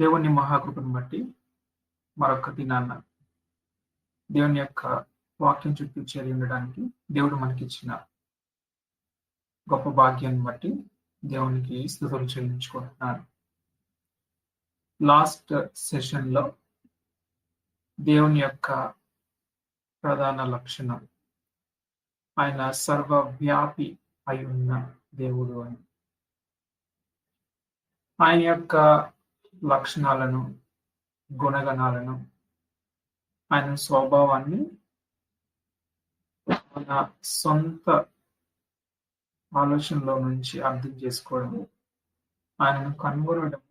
దేవుని మహాకృపను బట్టి మరొక దినాన్న దేవుని యొక్క వాక్యం చుట్టూ చేరి ఉండడానికి దేవుడు మనకిచ్చిన గొప్ప భాగ్యాన్ని బట్టి దేవునికి స్తుతులు చెల్లించుకుంటున్నాను. లాస్ట్ సెషన్లో దేవుని యొక్క ప్రధాన లక్షణం ఆయన సర్వవ్యాపి అయి ఉన్న దేవుడు అని, ఆయన యొక్క లక్షణాలను, గుణగణాలను, ఆయన స్వభావాన్ని మన సొంత ఆలోచనలో నుంచి అర్థం చేసుకోవడం, ఆయనను కనుగొనడం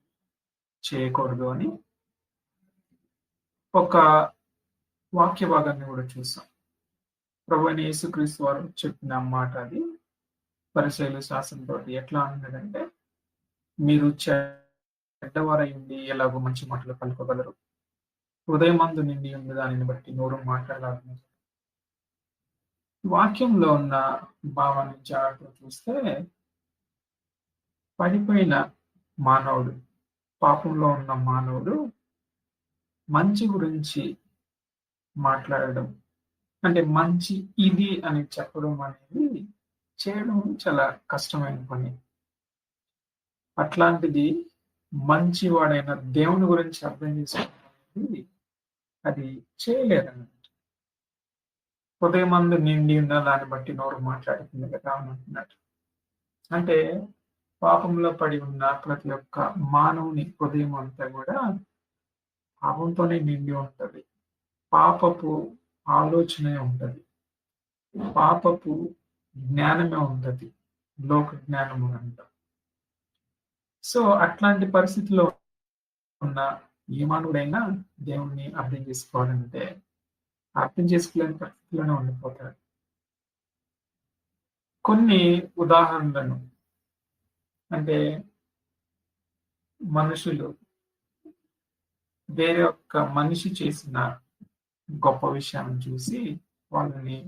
చేయకూడదు అని ఒక వాక్య భాగాన్ని కూడా చూసాం. ప్రభువైన యేసుక్రీస్తు వారు చెప్పిన మాట అది. పరిసయ్యుల శాసనంతో ఎట్లా అన్నాడంటే, మీరు చెడ్డవారై ఉండి ఎలాగో మంచి మాటలు పలుకోగలరు, హృదయమందు నిండి ఉంది దానిని బట్టి నోరు మాట్లాడాలని. వాక్యంలో ఉన్న భావాన్ని జాగ్రత్తగా చూస్తే, పడిపోయిన మానవుడు, పాపంలో ఉన్న మానవుడు మంచి గురించి మాట్లాడడం అంటే మంచి ఇది అని చెప్పడం అనేది చేయడం చాలా కష్టమైన పని. అట్లాంటిది మంచివాడైన దేవుని గురించి అర్థం చేసుకోవడం అది చేయలేదన్నమాట. హృదయమందు నిండి ఉన్న దాన్ని బట్టి నోరు మాట్లాడుతుంది కదా అంటున్నట్టు. అంటే పాపంలో పడి ఉన్న ప్రతి ఒక్క మానవుని హృదయం అంతా కూడా పాపంతోనే నిండి ఉంటది. పాపపు ఆలోచనే ఉంటది, పాపపు జ్ఞానమే ఉంటది, లోక జ్ఞానము అంట. సో అట్లాంటి పరిస్థితిలో ఉన్న ఏ మానవుడైనా దేవుణ్ణి అర్థం చేసుకోవాలంటే అర్థం చేసుకోలేని పరిస్థితిలోనే ఉండిపోతాడు. కొన్ని ఉదాహరణలను, అంటే మనుషులు వేరే ఒక్క మనిషి చేసిన గొప్ప విషయాన్ని చూసి వాళ్ళని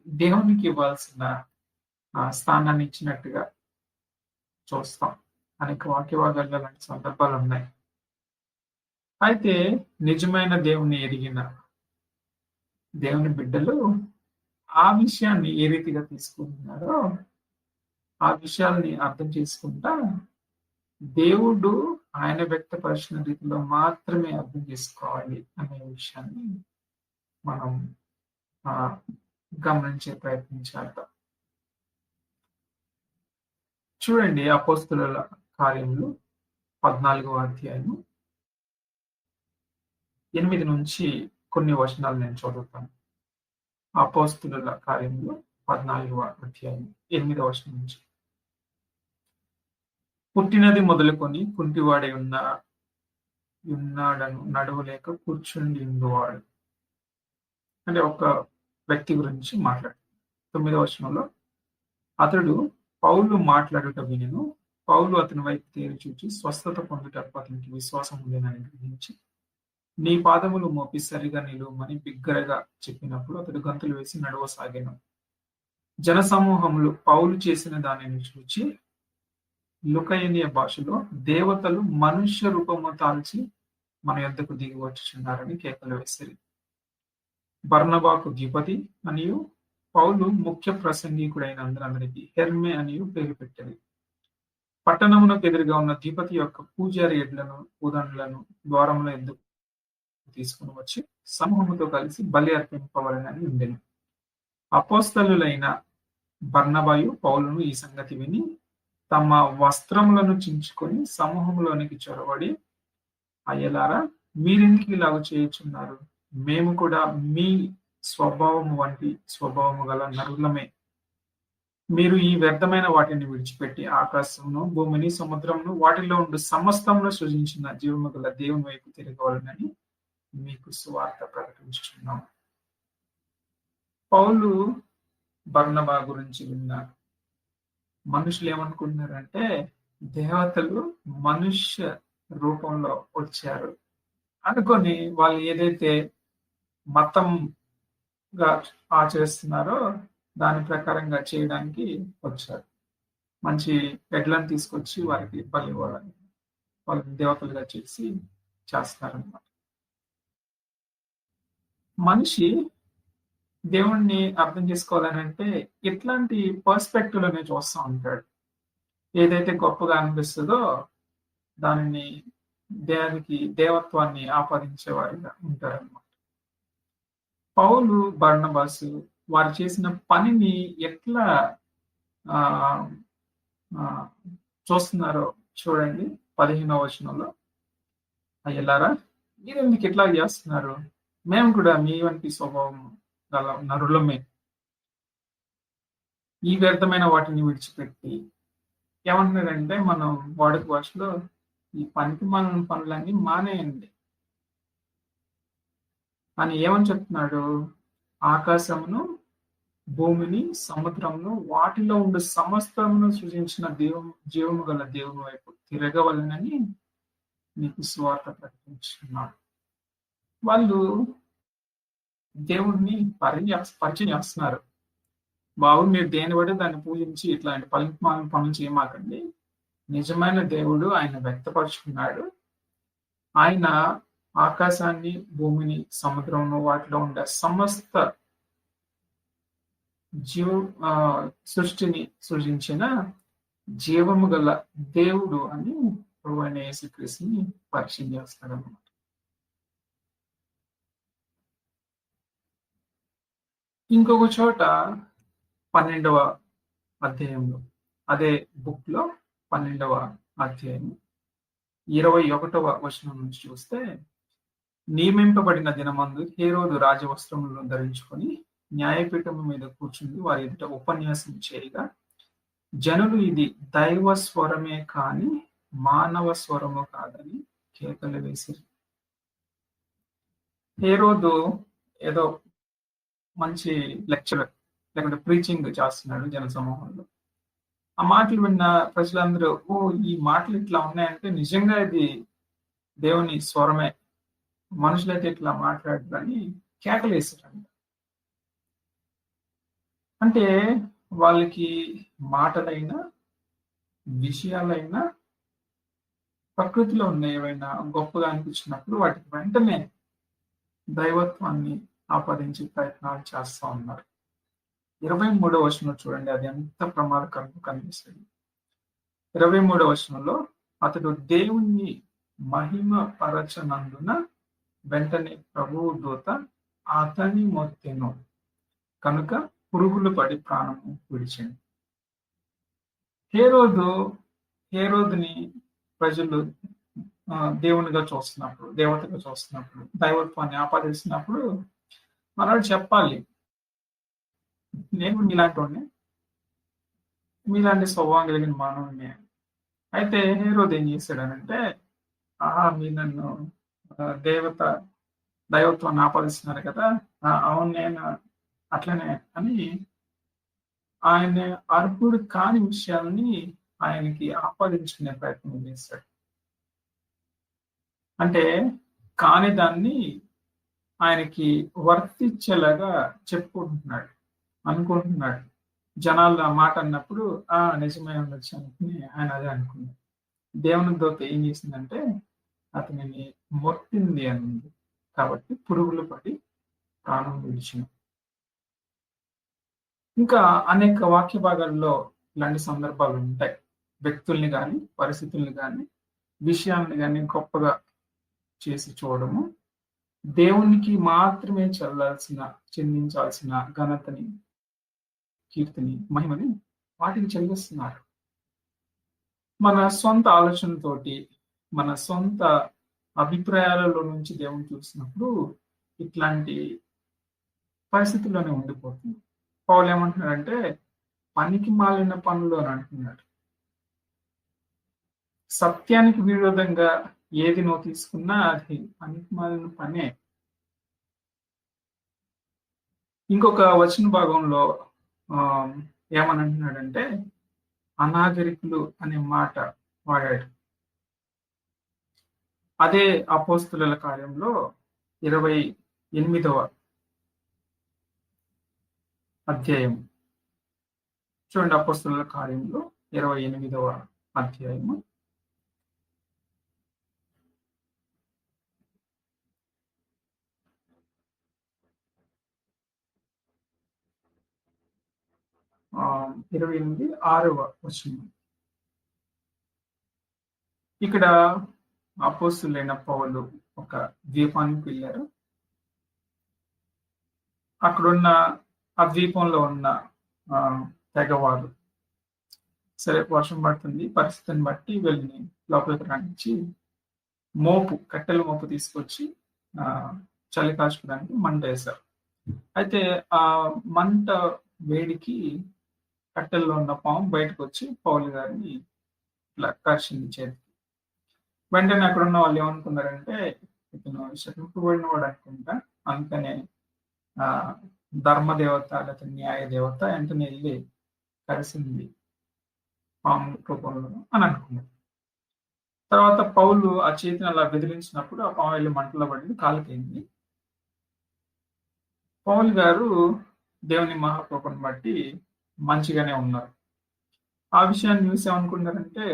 దేవునికి ఇవ్వాల్సిన స్థానాన్ని ఇచ్చినట్టుగా చూస్తాం. అనేక వాక్యవాదాల్లో లాంటి సందర్భాలు ఉన్నాయి. అయితే నిజమైన దేవుని ఎరిగిన దేవుని బిడ్డలు ఆ విషయాన్ని ఏ రీతిగా తీసుకుంటున్నారో ఆ విషయాల్ని అర్థం చేసుకుంటా దేవుడు ఆయన వ్యక్తపరిచిన రీతిలో మాత్రమే అర్థం చేసుకోవాలి అనే విషయాన్ని మనం గమనించే ప్రయత్నించాలి. చూడండి, అపోస్తలుల కార్యములు 14వ అధ్యాయము 8 నుంచి కొన్ని వచనాలు నేను చదువుతాను. అపోస్తలుల కార్యములు 14వ అధ్యాయం 8వ వచనం నుంచి. పుట్టినది మొదలుకొని కుంటివాడై ఉన్నాడను, నడవలేక కూర్చుండి ఉండువాడు. అంటే ఒక వ్యక్తి గురించి మాట్లాడు. 9వ వచనంలో, అతడు పౌలు మాట్లాడుట వినెను. పౌలు అతని వైపు తేరి చూచి స్వస్థత పొందుటకు అతనికి విశ్వాసం ఉందని గ్రహించి, నీ పాదములు మోపి సరిగా నిలువమని బిగ్గరగా చెప్పినప్పుడు అతడు గంతులు వేసి నడవసాగాను. జనసమూహములు పౌలు చేసిన దానిని చూచి లుకయనీయ భాషలో, దేవతలు మనుష్య రూపము తాల్చి మన యొద్దకు దిగి వచ్చుచున్నారని కేకలు వేసిరి. బర్నబాకు ద్విపది అనియు పౌలు ముఖ్య ప్రసంగికుడైన అందరికి హెర్మే అనియు పేరు పెట్టింది. పట్టణమునకు ఎదురుగా ఉన్న ద్విపతి యొక్క పూజారి ఎడ్లను, ఉదండ్లను ద్వారముల ఎందుకు తీసుకుని వచ్చి సమూహముతో కలిసి బలి అర్పింపవలనని ఉండెను. అపోస్తలులైన బర్నబాయు పౌలును ఈ సంగతి విని తమ వస్త్రములను చించుకొని సమూహంలోనికి చొరబడి, అయ్యలారా, మీరెందుకు ఇలాగ చేయుచున్నారు? మేము కూడా మీ స్వభావము వంటి స్వభావము గల నరులమే. మీరు ఈ వ్యర్థమైన వాటిని విడిచిపెట్టి ఆకాశమును, భూమిని, సముద్రమును, వాటిలో ఉండు సమస్తమును సృజించిన జీవము గల దేవుని వైపు తిరగవాలని మీకు సువార్త ప్రకటించుచున్నాం. పౌలు బర్నబా గురించి విన్న మనుషులు ఏమనుకుంటున్నారంటే, దేవతలు మనుష్య రూపంలో వచ్చారు అనుకొని వాళ్ళు ఏదైతే మతంగా ఆచరిస్తున్నారో దాని ప్రకారంగా చేయడానికి వచ్చారు. మంచి ఎడ్లను తీసుకొచ్చి వారికి బలి ఇవ్వాలని. వాళ్ళని దేవతలుగా చేసి చేస్తారన్నమాట. మనిషి దేవుణ్ణి అర్థం చేసుకోవాలని అంటే ఇట్లాంటి పర్స్పెక్టివ్ లోనే చూస్తూ ఉంటాడు. ఏదైతే గొప్పగా అనిపిస్తుందో దానిని దేవత్వాన్ని ఆపాదించే వారిగా ఉంటారన్నమాట. పౌలు బర్నబాసు వారు చేసిన పనిని ఎట్లా ఆ ఆ చూస్తున్నారో చూడండి 15వ వచనంలో. అయ్యలారా మీరు ఎందుకు ఇట్లా చేస్తున్నారు? మేము కూడా మీ వంటి స్వభావం గల నరులమే. ఈ వ్యర్థమైన వాటిని విడిచిపెట్టి ఏమంటున్నారంటే మనం వాడుక భాషలో ఈ పనికి మన పనులన్నీ మానేయండి అని ఏమని చెప్తున్నాడు? ఆకాశమును భూమిని సముద్రమును వాటిలో ఉండే సమస్తమును సృజించిన జీవము గల దేవుని వైపు తిరగవలనని మీకు సువార్త ప్రకటించున్నాడు. వాళ్ళు దేవుణ్ణి పరిచయం చేస్తున్నారు. బాబు మీరు దేని బట్టి దాన్ని పూజించి ఇట్లాంటి పలిమాల పనులు చేయమాకండి. నిజమైన దేవుడు ఆయన వ్యక్తపరుచుకున్నాడు. ఆయన ఆకాశాన్ని భూమిని సముద్రంలో వాటిలో ఉండే సమస్త సృష్టిని సృజించిన జీవము గల దేవుడు అని ప్రభువైన యేసుక్రీస్తుని పరిచయం చేస్తాడు అన్నమాట. ఇంకొక చోట 12వ అధ్యాయంలో అదే బుక్ లో 12వ అధ్యాయం 21వ వచనం నుంచి చూస్తే, నియమింపబడిన దినమందు హేరోదు రాజవస్త్రములను ధరించుకొని న్యాయపీఠం మీద కూర్చుని వారి ఎదుట ఉపన్యాసం చేయగా జనులు ఇది దైవ స్వరమే కాని మానవ స్వరము కాదని కేకలు వేసిరి. హేరోదు ఏదో మంచి లెక్చరర్ లేకుంటే ప్రీచింగ్ చేస్తున్నాడు జన సమూహంలో. ఆ మాటలు విన్న ప్రజలందరూ ఈ మాటలు ఇట్లా ఉన్నాయంటే నిజంగా ఇది దేవుని స్వరమే, మనుషులైతే ఇట్లా మాట్లాడదని కేకలేసారంట. అంటే వాళ్ళకి మాటలైనా విషయాలైనా ప్రకృతిలో ఉన్న ఏవైనా గొప్పగా అనిపించినప్పుడు వాటికి వెంటనే దైవత్వాన్ని ఆపాదించే ప్రయత్నాలు చేస్తూ ఉన్నారు. 23వ వచనం చూడండి, అది ఎంత ప్రమాదకరంగా కనిపిస్తుంది. 23వ వచనంలో అతడు దేవుణ్ణి మహిమ పరచనందున వెంటనే ప్రభువు దూత అతని మొత్తెను కనుక పురుగులు పడి ప్రాణము విడిచింది. హేరోదుని ప్రజలు దేవునిగా చూస్తున్నప్పుడు, దేవతగా చూస్తున్నప్పుడు, దైవత్వాన్ని ఆపాదిస్తున్నప్పుడు మనవాడు చెప్పాలి, నేను మీలాంటి వాడిని, మీలాంటి స్వభావం కలిగిన మానవుడిని. అయితే హేరోదు ఏం చేశాడనంటే, మీరు నన్ను దైవత్వాన్ని ఆపాదిస్తున్నారు కదా, అవును నేను అట్లనే అని ఆయన అర్హుడు కాని విషయాల్ని ఆయనకి ఆపాదించుకునే ప్రయత్నం చేశాడు. అంటే కాని దాన్ని ఆయనకి వర్తించేలాగా చెప్పుకుంటున్నాడు, అనుకుంటున్నాడు. జనాలు ఆ మాట అన్నప్పుడు నిజమే ఉండొచ్చు అనుకుని ఆయన అదే అనుకున్నాడు. దేవుని దూత ఏం చేసిందంటే అతనిని మొట్టింది అనింది, కాబట్టి పురుగులు పడి ప్రాణం విడిచిన. ఇంకా అనేక వాక్య భాగాల్లో ఇలాంటి సందర్భాలు ఉంటాయి. వ్యక్తుల్ని కానీ పరిస్థితుల్ని కానీ విషయాన్ని కానీ గొప్పగా చేసి చూడము, దేవునికి మాత్రమే చెందించాల్సిన ఘనతని, కీర్తిని, మహిమని వాటికి చెల్లిస్తున్నారు. మన సొంత ఆలోచనతోటి, మన సొంత అభిప్రాయాలలో నుంచి దేవుని చూసినప్పుడు ఇట్లాంటి పరిస్థితుల్లోనే ఉండిపోతుంది. పౌలు ఏమంటున్నాడంటే పనికి మాలిన పనులు అని అంటున్నాడు. సత్యానికి విరోధంగా ఏది నువ్వు తీసుకున్నా అది పనికి మాలిన పనే. ఇంకొక వచన భాగంలో ఏమని అంటున్నాడంటే అనాగరికులు అనే మాట వాడాడు. అదే అపోస్తుల కార్యంలో 28వ అధ్యాయం చూడండి. అపోస్తుల కార్యంలో 28వ అధ్యాయము 28 6వ వచనం. ఇక్కడ అపోస్తులైన పౌలు ఒక ద్వీపానికి వెళ్ళారు. అక్కడున్న ఆ ద్వీపంలో ఉన్న తెగవారు సరే వర్షం పడుతుంది, పరిస్థితిని బట్టి వెళ్ళి లోపలికి రానిచ్చి కట్టెల మోపు తీసుకొచ్చి చలి కాచుకోవడానికి మంట వేశారు. అయితే ఆ మంట వేడికి కట్టెల్లో ఉన్న పాము బయటకు వచ్చి పౌలు గారిని ఇట్లా కరిచింది చేతికి. వెంటనే అక్కడ ఉన్న వాళ్ళు ఏమనుకున్నారంటే ఇతను శపింపబడిన వాడు అనుకుంటా, అందుకనే ధర్మదేవత లేకపోతే న్యాయ దేవత వెంటనే వెళ్ళి కలిసింది పాము రూపంలో అని అనుకున్నారు. తర్వాత పౌలు ఆ చేతిని అలా బెదిరించినప్పుడు ఆ పాము వెళ్ళి మంటలో పడింది, కాలిపోయింది. పౌలు గారు దేవుని మహాకృపను బట్టి మంచిగానే ఉన్నారు. ఆ విషయాన్ని చూసి ఏమనుకున్నారంటే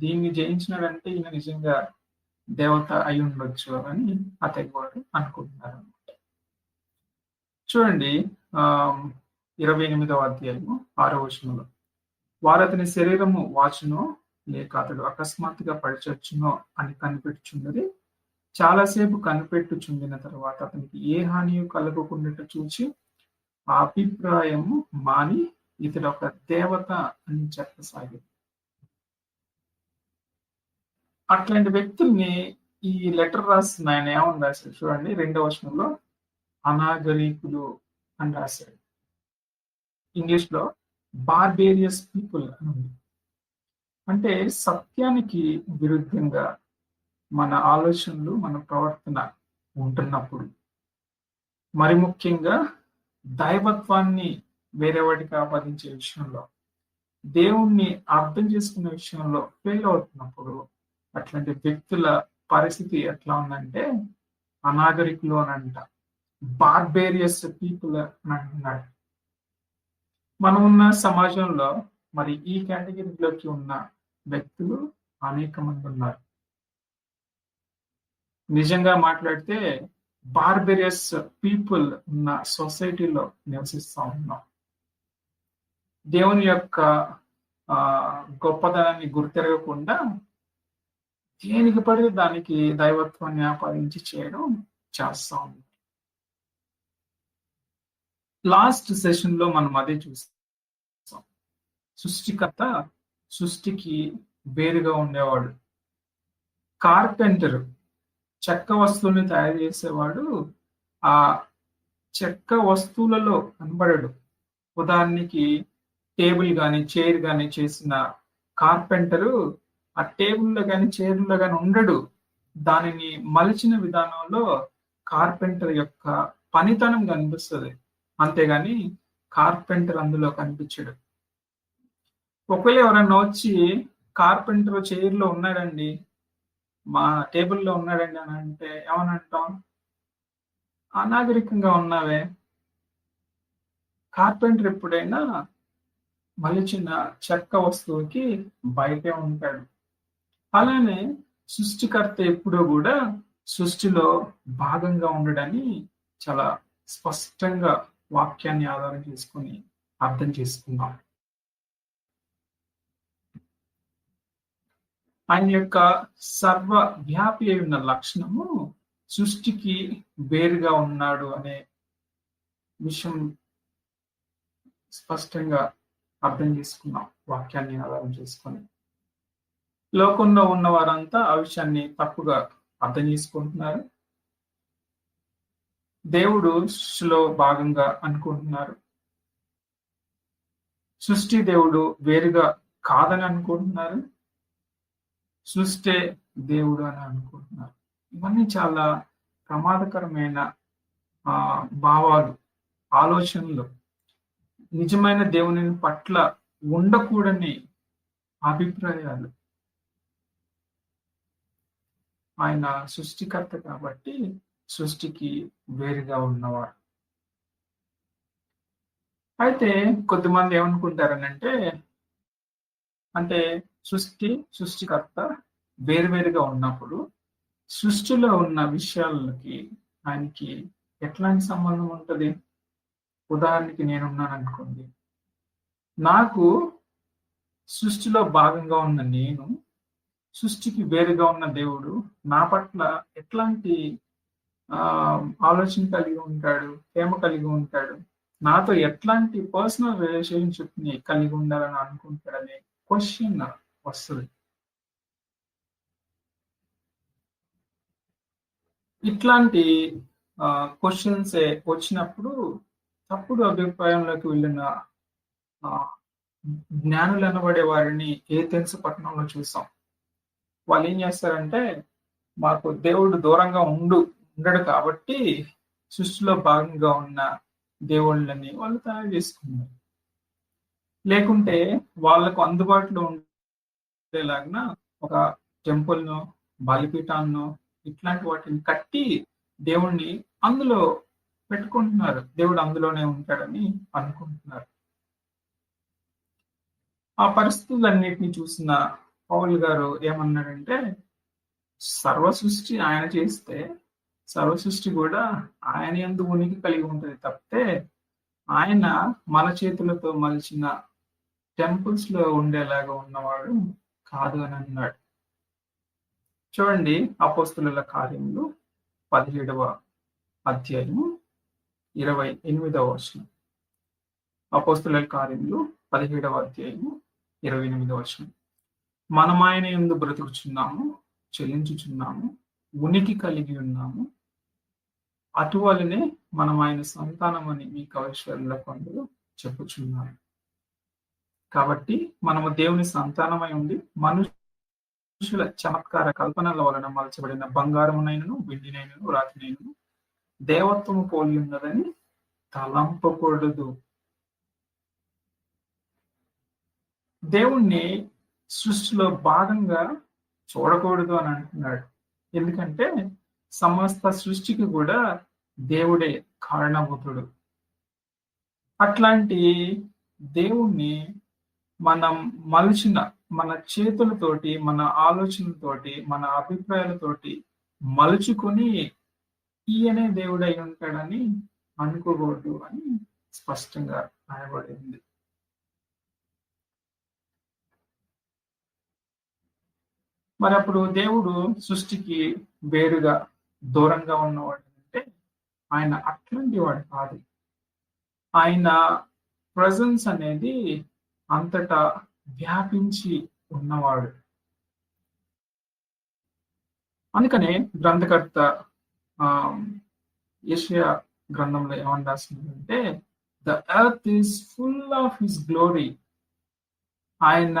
దీన్ని జయించినాడంటే ఈయన నిజంగా దేవత అయి ఉండొచ్చు అని ఆ తెగవారు అనుకుంటున్నారు అనమాట. చూడండి 28వ అధ్యాయము 6వ వచనంలో, వారు అతని శరీరము వాచునో లేక అతడు అకస్మాత్తుగా పడిచొచ్చునో అని కనిపెట్టుచున్నది. చాలాసేపు కనిపెట్టుచుండిన తర్వాత అతనికి ఏ హానియు కలగకుండా చూచి ఆ అభిప్రాయము మాని ఇతడు ఒక దేవత అని చెప్పసాగింది. అట్లాంటి వ్యక్తుల్ని ఈ లెటర్ రాసిన ఆయన ఏమని రాశాడు చూడండి, 2వ వచనంలో అనాగరికులు అని రాశాడు. ఇంగ్లీష్ లో బార్బేరియస్ పీపుల్ అని ఉంది. అంటే సత్యానికి విరుద్ధంగా మన ఆలోచనలు, మన ప్రవర్తన ఉంటున్నప్పుడు, మరి ముఖ్యంగా దైవత్వాన్ని వేరే వాటికి ఆపాదించే విషయంలో, దేవుణ్ణి అర్థం చేసుకునే విషయంలో ఫెయిల్ అవుతున్నప్పుడు అట్లాంటి వ్యక్తుల పరిస్థితి ఎట్లా ఉందంటే అనాగరికులు అని అంట, బార్బేరియస్ పీపుల్ అని అంటున్నాడు. మనం ఉన్న సమాజంలో మరి ఈ కేటగిరీలోకి ఉన్న వ్యక్తులు అనేక మంది ఉన్నారు. నిజంగా మాట్లాడితే బార్బేరియస్ పీపుల్ ఉన్న సొసైటీలో నివసిస్తూ ఉన్నాం. దేవుని యొక్క గొప్పదనాన్ని గుర్తెరగకుండా దేనికి పడితే దానికి దైవత్వాన్ని ఆపాదించి చేయడం చేస్తా ఉంది. లాస్ట్ సెషన్ లో మనం అదే చూస్తాం. సృష్టికర్త సృష్టికి వేరుగా ఉండేవాడు. కార్పెంటర్ చెక్క వస్తువుని తయారు చేసేవాడు ఆ చెక్క వస్తువులలో కనబడడు. ఉదాహరణకి టేబుల్ కానీ చైర్ కానీ చేసిన కార్పెంటరు ఆ టేబుల్లో కానీ చైర్లో కానీ ఉండడు. దానిని మలిచిన విధానంలో కార్పెంటర్ యొక్క పనితనం కనిపిస్తుంది, అంతేగాని కార్పెంటర్ అందులో కనిపించడు. ఒకవేళ ఎవరన్నా వచ్చి కార్పెంటర్ చైర్లో ఉన్నాడండి, మా టేబుల్లో ఉన్నాడండి అని అంటే ఏమనంటాం? అనాగరికంగా ఉన్నావే. కార్పెంటర్ ఎప్పుడైనా మలిచిన చెక్క వస్తువుకి బయటే ఉంటాడు. అలానే సృష్టికర్త ఎప్పుడూ కూడా సృష్టిలో భాగంగా ఉండడాన్ని చాలా స్పష్టంగా వాక్యాన్ని ఆధారం చేసుకొని అర్థం చేసుకుందాం. ఆయన యొక్క సర్వవ్యాపి అయి ఉన్న లక్షణము సృష్టికి వేరుగా ఉన్నాడు అనే విషయం స్పష్టంగా అర్థం చేసుకున్నాం వాక్యాన్ని ఆధారం చేసుకొని. లోకంలో ఉన్న వారంతా ఆ విషయాన్ని తప్పుగా అర్థం చేసుకుంటున్నారు. దేవుడు సృష్టిలో భాగంగా అనుకుంటున్నారు. సృష్టి దేవుడు వేరుగా కాదని అనుకుంటున్నారు. సృష్టి దేవుడు అని అనుకుంటున్నారు. ఇవన్నీ చాలా ప్రమాదకరమైన భావాలు, ఆలోచనలు. నిజమైన దేవుని పట్ల ఉండకూడని అభిప్రాయాలు. ఆయన సృష్టికర్త కాబట్టి సృష్టికి వేరుగా ఉన్నవాడు. అయితే కొద్దిమంది ఏమనుకుంటారనంటే, అంటే సృష్టికర్త వేరువేరుగా ఉన్నప్పుడు సృష్టిలో ఉన్న విషయాలకి ఆయనకి ఎట్లాంటి సంబంధం ఉంటుంది? ఉదాహరణకి నేనున్నాను అనుకోండి, నాకు సృష్టిలో భాగంగా ఉన్న నేను, సృష్టికి వేరుగా ఉన్న దేవుడు నా పట్ల ఎట్లాంటి ఆలోచన కలిగి ఉంటాడు, ప్రేమ కలిగి ఉంటాడు, నాతో ఎట్లాంటి పర్సనల్ రిలేషన్షిప్ ని కలిగి ఉండాలని అనుకుంటాడనే క్వశ్చన్ వస్తుంది. ఇట్లాంటి క్వశ్చన్స్ వచ్చినప్పుడు తప్పుడు అభిప్రాయంలోకి వెళ్ళిన జ్ఞానులు అనబడే వారిని ఏథెన్స్ పట్టణంలో చూసాం. వాళ్ళు ఏం చేస్తారంటే, మాకు దేవుడు దూరంగా ఉండడు కాబట్టి సృష్టిలో భాగంగా ఉన్న దేవుళ్ళని వాళ్ళు తయారు చేసుకున్నారు. లేకుంటే వాళ్ళకు అందుబాటులో ఉండేలాగా ఒక టెంపుల్ను, బలిపీఠాలను ఇట్లాంటి వాటిని కట్టి దేవుణ్ణి అందులో పెట్టుకుంటున్నారు. దేవుడు అందులోనే ఉంటాడని అనుకుంటున్నారు. ఆ పరిస్థితులన్నిటిని చూసిన పౌలు గారు ఏమన్నాడంటే, సర్వ సృష్టి ఆయన చేస్తే సర్వ సృష్టి కూడా ఆయన యందు ఉనికి కలిగి ఉంటుంది తప్పితే ఆయన మన చేతులతో మలిచిన టెంపుల్స్ లో ఉండేలాగా ఉన్నవాడు కాదు అని అన్నాడు. చూడండి, అపోస్తలుల కార్యములు 17వ అధ్యాయము 28వ వచనం. అపోస్తలుల కార్యములు 17వ అధ్యాయము 28వ వచనం. మనం ఆయన యందు బ్రతుకుచున్నాము, చెల్లించుచున్నాము, ఉనికి కలిగి ఉన్నాము, అటువలనే మనం ఆయన సంతానం అని మీ కవీశ్వరుల కొందరు చెప్పుచున్నారు. కాబట్టి మనము దేవుని సంతానమై ఉండి మనుషుల చమత్కార కల్పనల వలన మలచబడిన బంగారమునైనను, వెండినైనను, రాతినైనను దేవత్వము పోలి ఉన్నదని తలంపకూడదు. దేవుణ్ణి సృష్టిలో భాగంగా చూడకూడదు అని అంటున్నాడు. ఎందుకంటే సమస్త సృష్టికి కూడా దేవుడే కారణభూతుడు. అట్లాంటి దేవుణ్ణి మనం మలిచిన మన చేతులతోటి, మన ఆలోచనలతోటి, మన అభిప్రాయాలతోటి మలుచుకొని ఈయనే దేవుడై ఉంటాడని అనుకోకూడదు అని స్పష్టంగా రాయబడింది. మరి అప్పుడు దేవుడు సృష్టికి వేరుగా దూరంగా ఉన్నవాడు అంటే ఆయన అట్లాంటి వాడు కాదు. ఆయన ప్రజెన్స్ అనేది అంతటా వ్యాపించి ఉన్నవాడు. అందుకనే గ్రంథకర్త యెషయా గ్రంథంలో ఏమని రాసిందంటే, the earth is full of his glory. ఆయన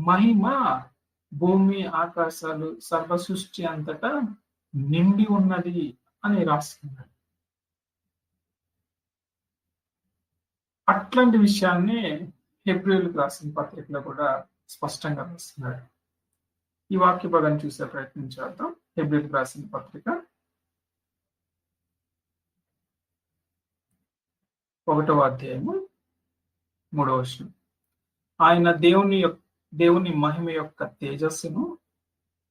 మహిమ భూమి ఆకాశాలు సర్వ సృష్టి అంతటా నిండి ఉన్నది అని రాస్తున్నాడు. అట్లాంటి విషయాన్ని హెబ్రీయులకు రాసిన పత్రికలో కూడా స్పష్టంగా రాస్తున్నాడు. ఈ వాక్య భాగాన్ని చూసే ప్రయత్నం చేద్దాం. హెబ్రీయులకు రాసిన పత్రిక 1వ అధ్యాయము 3వ వచనం. ఆయన దేవుని మహిమ యొక్క తేజస్సును,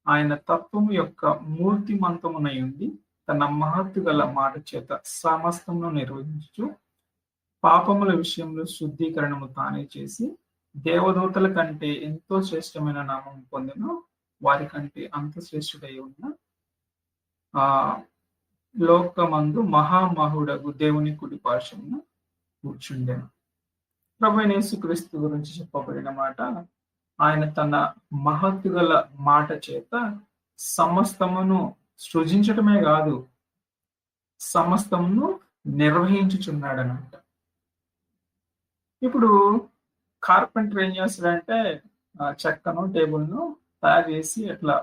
ఆయన తత్వము యొక్క మూర్తిమంతమునై ఉండి తన మహత్తు గల మాట చేత సమస్తమును నిర్వహించు పాపముల విషయంలో శుద్ధీకరణము తానే చేసి దేవదూతల కంటే ఎంతో శ్రేష్టమైన నామం పొందిన వారి కంటే అంత శ్రేష్ఠుడై ఉన్న లోకమందు మహామహుడగు దేవుని కుడి పార్శ్వమున కూర్చుండెను. ప్రభువైన యేసుక్రీస్తు గురించి చెప్పబడిన మాట, ఆయన తన మహత్తు గల మాట చేత సమస్తమును సృజించటమే కాదు, సమస్తమును నిర్వహించుచున్నాడనమాట. ఇప్పుడు కార్పెంటర్ ఏం చేస్తాడంటే చెక్కను, టేబుల్ను తయారు చేసి అట్లా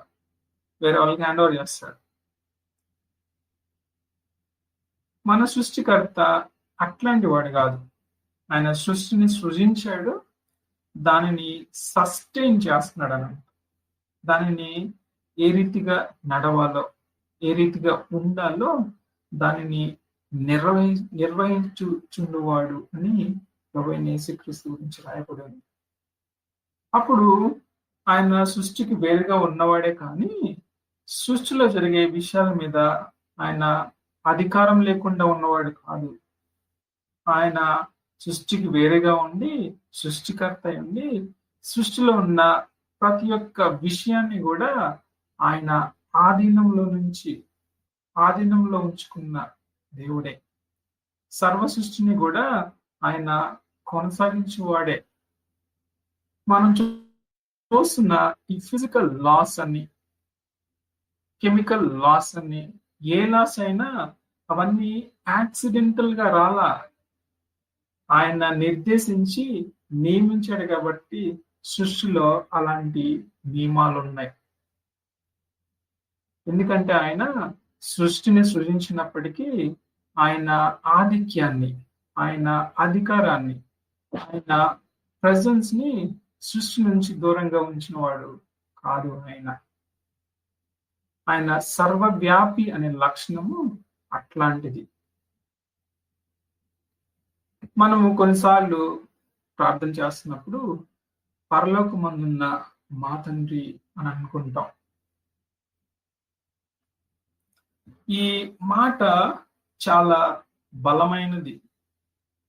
వేరే వాళ్ళకి హ్యాండ్ ఓవర్ చేస్తాడు. మన సృష్టికర్త అట్లాంటి వాడు కాదు. ఆయన సృష్టిని సృజించాడు, దానిని సస్టైన్ చేస్తున్నాడు అన్నమాట. దానిని ఏ రీతిగా నడవాలో, ఏ రీతిగా ఉండాలో దానిని నిర్వహించుచుండువాడు అని ప్రభువైన యేసుక్రీస్తు గురించి రాయబడింది. అప్పుడు ఆయన సృష్టికి వేరుగా ఉన్నవాడే కానీ సృష్టిలో జరిగే విషయాల మీద ఆయన అధికారం లేకుండా ఉన్నవాడు కాదు. ఆయన సృష్టికి వేరేగా ఉండి సృష్టికర్త ఉండి సృష్టిలో ఉన్న ప్రతి ఒక్క విషయాన్ని కూడా ఆయన ఆధీనంలో ఉంచుకున్న దేవుడే. సర్వ సృష్టిని కూడా ఆయన కొనసాగించేవాడే. మనం చూస్తున్న ఈ ఫిజికల్ లాస్ అని, కెమికల్ లాస్ అని, ఏ లాస్ అయినా అవన్నీ యాక్సిడెంటల్ గా రాలా. ఆయన నిర్దేశించి నియమించాడు కాబట్టి సృష్టిలో అలాంటి నియమాలు ఉన్నాయి. ఎందుకంటే ఆయన సృష్టిని సృజించినప్పటికీ ఆయన ఆధిక్యాన్ని, ఆయన అధికారాన్ని, ఆయన ప్రెజెన్స్ ని సృష్టి నుంచి దూరంగా ఉంచిన వాడు కాదు. ఆయన సర్వవ్యాపి అనే లక్షణము అట్లాంటిది. మనము కొన్నిసార్లు ప్రార్థన చేస్తున్నప్పుడు పరలోకమందున్న మా తండ్రి అని అనుకుంటాం. ఈ మాట చాలా బలమైనది.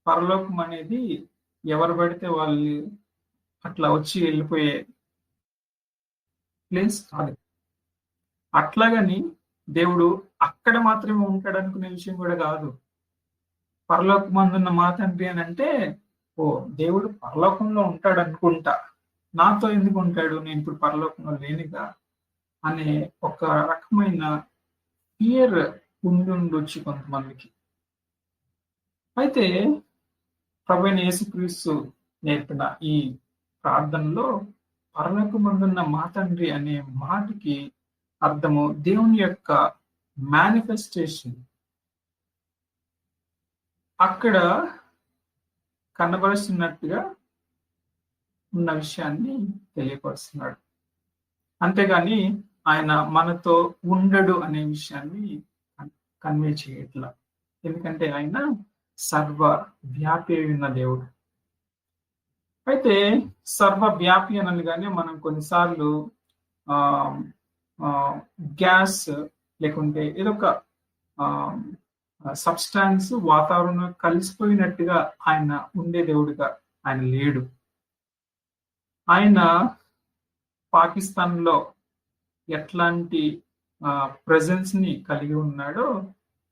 పరలోకం అనేది ఎవరు పడితే వాళ్ళు అట్లా వచ్చి వెళ్ళిపోయే ప్లేస్ కాదు. అట్లాగని దేవుడు అక్కడ మాత్రమే ఉంటాడు అనుకునే విషయం కూడా కాదు. పరలోకమందున్న మా తండ్రి అని అంటే, ఓ దేవుడు పరలోకంలో ఉంటాడు అనుకుంటా, నాతో ఎందుకు ఉంటాడు, నేను ఇప్పుడు పరలోకంలో లేనిగా అనే ఒక రకమైన ఫియర్ ఉండొచ్చు కొంతమందికి. అయితే ప్రభువైన యేసుక్రీస్తు నేర్పిన ఈ ప్రార్థనలో పరలోకమందున్న మా తండ్రి అనే మాటకి అర్థము దేవుని యొక్క మేనిఫెస్టేషన్. అక్కడ కనబరుస్తున్నట్టుగా ఉన్న విషయాన్ని తెలియపరుస్తున్నాడు. అంతేగాని ఆయన మనతో ఉండడు అనే విషయాన్ని కన్వే చేయట్లా. ఎందుకంటే ఆయన సర్వ వ్యాపి ఉన్న దేవుడు. అయితే సర్వ వ్యాపి అనగానే మనం కొన్నిసార్లు గ్యాస్ లేకుంటే ఏదో ఒక సబ్స్టాన్స్ వాతావరణం కలిసిపోయినట్టుగా ఆయన ఉండే దేవుడిగా ఆయన లేడు. ఆయన పాకిస్తాన్ లో ఎట్లాంటి ప్రెజెన్స్ ని కలిగి ఉన్నాడో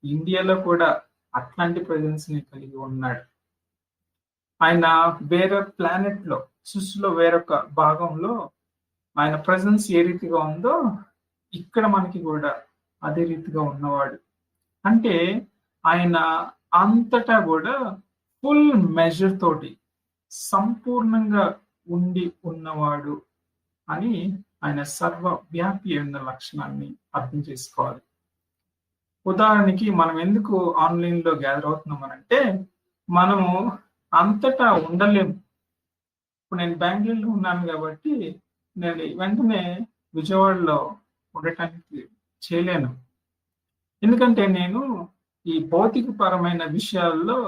ఇండియాలో కూడా అట్లాంటి ప్రెజెన్స్ ని కలిగి ఉన్నాడు. ఆయన వేరే ప్లానెట్ లో, సృష్టిలో వేరొక భాగంలో ఆయన ప్రెజెన్స్ ఏ రీతిగా ఉందో ఇక్కడ మనకి కూడా అదే రీతిగా ఉన్నవాడు. అంటే ఆయన అంతటా కూడా ఫుల్ మెజర్ తోటి సంపూర్ణంగా ఉండి ఉన్నవాడు అని ఆయన సర్వ వ్యాపి అన్న లక్షణాన్ని అర్థం చేసుకోవాలి. ఉదాహరణకి మనం ఎందుకు ఆన్లైన్ లో గ్యాదర్ అవుతున్నామనంటే, మనము అంతటా ఉండలేము. ఇప్పుడు నేను బెంగళూరులో ఉన్నాను కాబట్టి నేను వెంటనే విజయవాడలో ఉండటానికి చేయలేను. ఎందుకంటే నేను ఈ భౌతిక పరమైన విషయాల్లో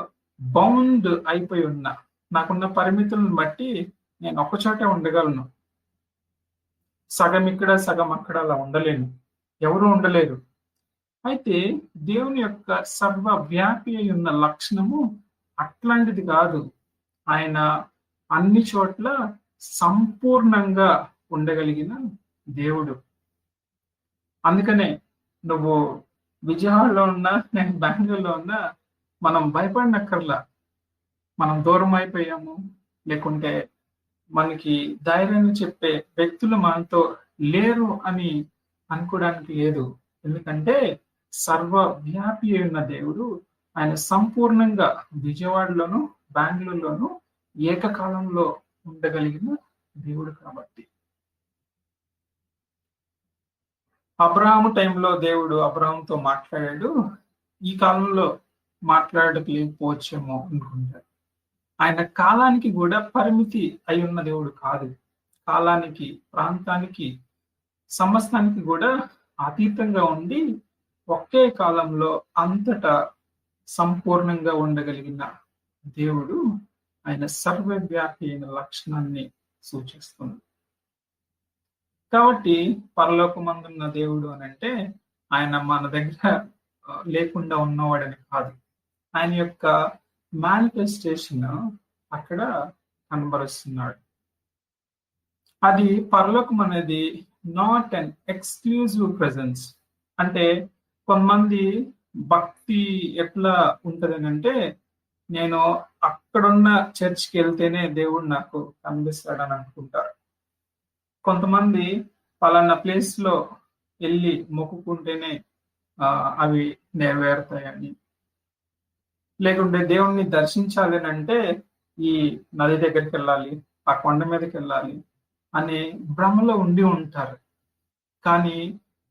బౌండ్ అయిపోయి ఉన్నా. నాకున్న పరిమితులను బట్టి నేను ఒక్కచోటే ఉండగలను. సగం ఇక్కడ సగం అక్కడ అలా ఉండలేను, ఎవరు ఉండలేరు. అయితే దేవుని యొక్క సర్వ వ్యాపి అయి ఉన్న లక్షణము అట్లాంటిది కాదు. ఆయన అన్ని చోట్ల సంపూర్ణంగా ఉండగలిగిన దేవుడు. అందుకనే నువ్వు విజయవాడలో ఉన్నా, నేను బెంగళూరులో ఉన్నా, మనం భయపడినక్కర్లా. మనం దూరం అయిపోయాము, లేకుంటే మనకి ధైర్యాన్ని చెప్పే వ్యక్తులు మనతో లేరు అని అనుకోవడానికి లేదు. ఎందుకంటే సర్వ వ్యాపి అయిన దేవుడు ఆయన సంపూర్ణంగా విజయవాడలోను బెంగళూరులోను ఏకకాలంలో ఉండగలిగిన దేవుడు కాబట్టి. అబ్రహాము టైంలో దేవుడు అబ్రహాంతో మాట్లాడాడు, ఈ కాలంలో మాట్లాడలేకపోవచ్చేమో అనుకుంటాడు. ఆయన కాలానికి కూడా పరిమితి అయి ఉన్న దేవుడు కాదు. కాలానికి, ప్రాంతానికి, సమస్తానికి కూడా అతీతంగా ఉండి ఒకే కాలంలో అంతటా సంపూర్ణంగా ఉండగలిగిన దేవుడు ఆయన సర్వవ్యాపి అయిన లక్షణాన్ని సూచిస్తుంది. కాబట్టి పరలోకమందున్న దేవుడు అని అంటే ఆయన మన దగ్గర లేకుండా ఉన్నవాడని కాదు. ఆయన యొక్క మేనిఫెస్టేషన్ అక్కడ కనబరుస్తున్నాడు. అది పరలోకం అనేది నాట్ అన్ ఎక్స్క్లూజివ్ ప్రెజెన్స్. అంటే కొంతమంది భక్తి ఎట్లా ఉంటదని అంటే, నేను అక్కడున్న చర్చ్కి వెళ్తేనే దేవుడు నాకు కనిపిస్తాడని అనుకుంటారు. కొంతమంది పలానా ప్లేస్ లో వెళ్ళి మొక్కుకుంటేనే అవి నెరవేరుతాయని, లేకుంటే దేవుణ్ణి దర్శించాలి అంటే ఈ నది దగ్గరికి వెళ్ళాలి, ఆ కొండ మీదకి వెళ్ళాలి అనే భ్రమలో ఉండి ఉంటారు. కానీ